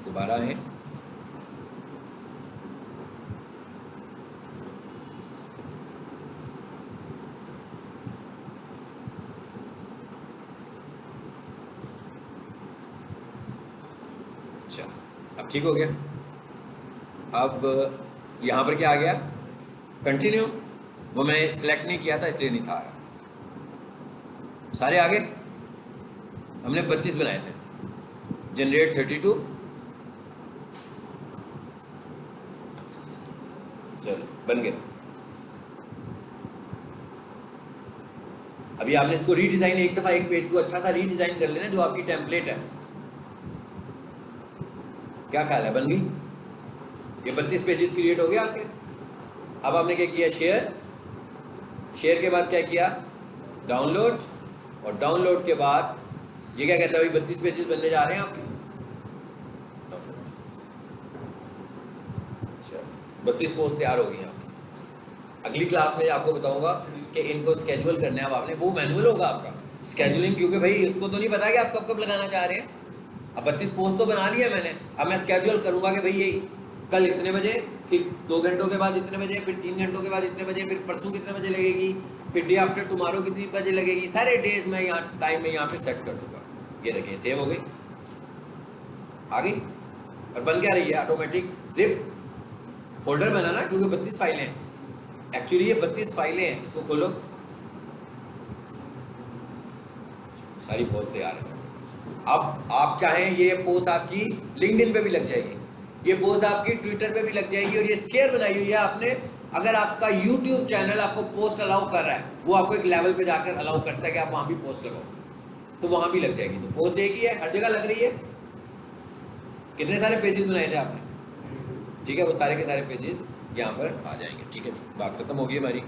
दोबारा है, अच्छा अब ठीक हो गया। अब यहाँ पर क्या आ गया? कंटिन्यू, वो मैंने सिलेक्ट नहीं किया था इसलिए नहीं था आ रहा। सारे आगे, हमने 32 बनाए थे। जनरेट 32, चलो बन गए। अभी आपने इसको रीडिजाइन, एक दफा एक पेज को अच्छा सा रीडिजाइन कर लेना जो आपकी टेम्पलेट है। क्या ख्याल है, बन गई? ये 32 पेजेस क्रिएट हो गए आपके। अब आपने क्या किया? शेयर, शेयर के बाद क्या किया? डाउनलोड, और डाउनलोड के बाद ये क्या कहता है भाई 32 पेजेस बनने जा रहे हैं आपके। अच्छा, 32 पोस्ट तैयार हो गई आपकी। अगली क्लास में आपको बताऊंगा कि इनको स्केड्यूल करना है। अब आपने, वो मैनुअल होगा आपका स्केड्यूलिंग, क्योंकि भाई इसको तो नहीं पता कि आप कब कब लगाना चाह रहे हैं। अब 32 पोस्ट तो बना लिया मैंने, अब मैं स्केड्यूल करूंगा कि भाई ये कल इतने बजे, फिर 2 घंटों के बाद इतने बजे, फिर 3 घंटों के बाद इतने बजे, फिर परसों कितने बजे लगेगी, फिर डे आफ्टर टुमारो कितनी बजे लगेगी। सारे डेज मैं यहाँ टाइम में यहाँ पे सेट कर दूंगा। ये देखिए सेव हो गई, आ गई, और बन क्या रही है? ऑटोमेटिक जिप फोल्डर बना ना, क्योंकि 32 फाइलें हैं। एक्चुअली ये 32 फाइलें हैं। इसको खोलो, सारी पोस्ट तैयार है। अब आप चाहें ये पोस्ट आपकी लिंक्डइन पे भी लग जाएगी, ये पोस्ट आपकी ट्विटर पे भी लग जाएगी, और ये स्केयर बनाई हुई है आपने। अगर आपका यूट्यूब चैनल आपको पोस्ट अलाउ कर रहा है, वो आपको एक लेवल पे जाकर अलाउ करता है कि आप वहां भी पोस्ट लगाओ, तो वहां भी लग जाएगी। तो पोस्ट एक ही है, हर जगह लग रही है। कितने सारे पेजेस बनाए थे आपने? ठीक है, वो सारे के सारे पेजेस यहाँ पर आ जाएंगे। ठीक है, बात खत्म होगी हमारी।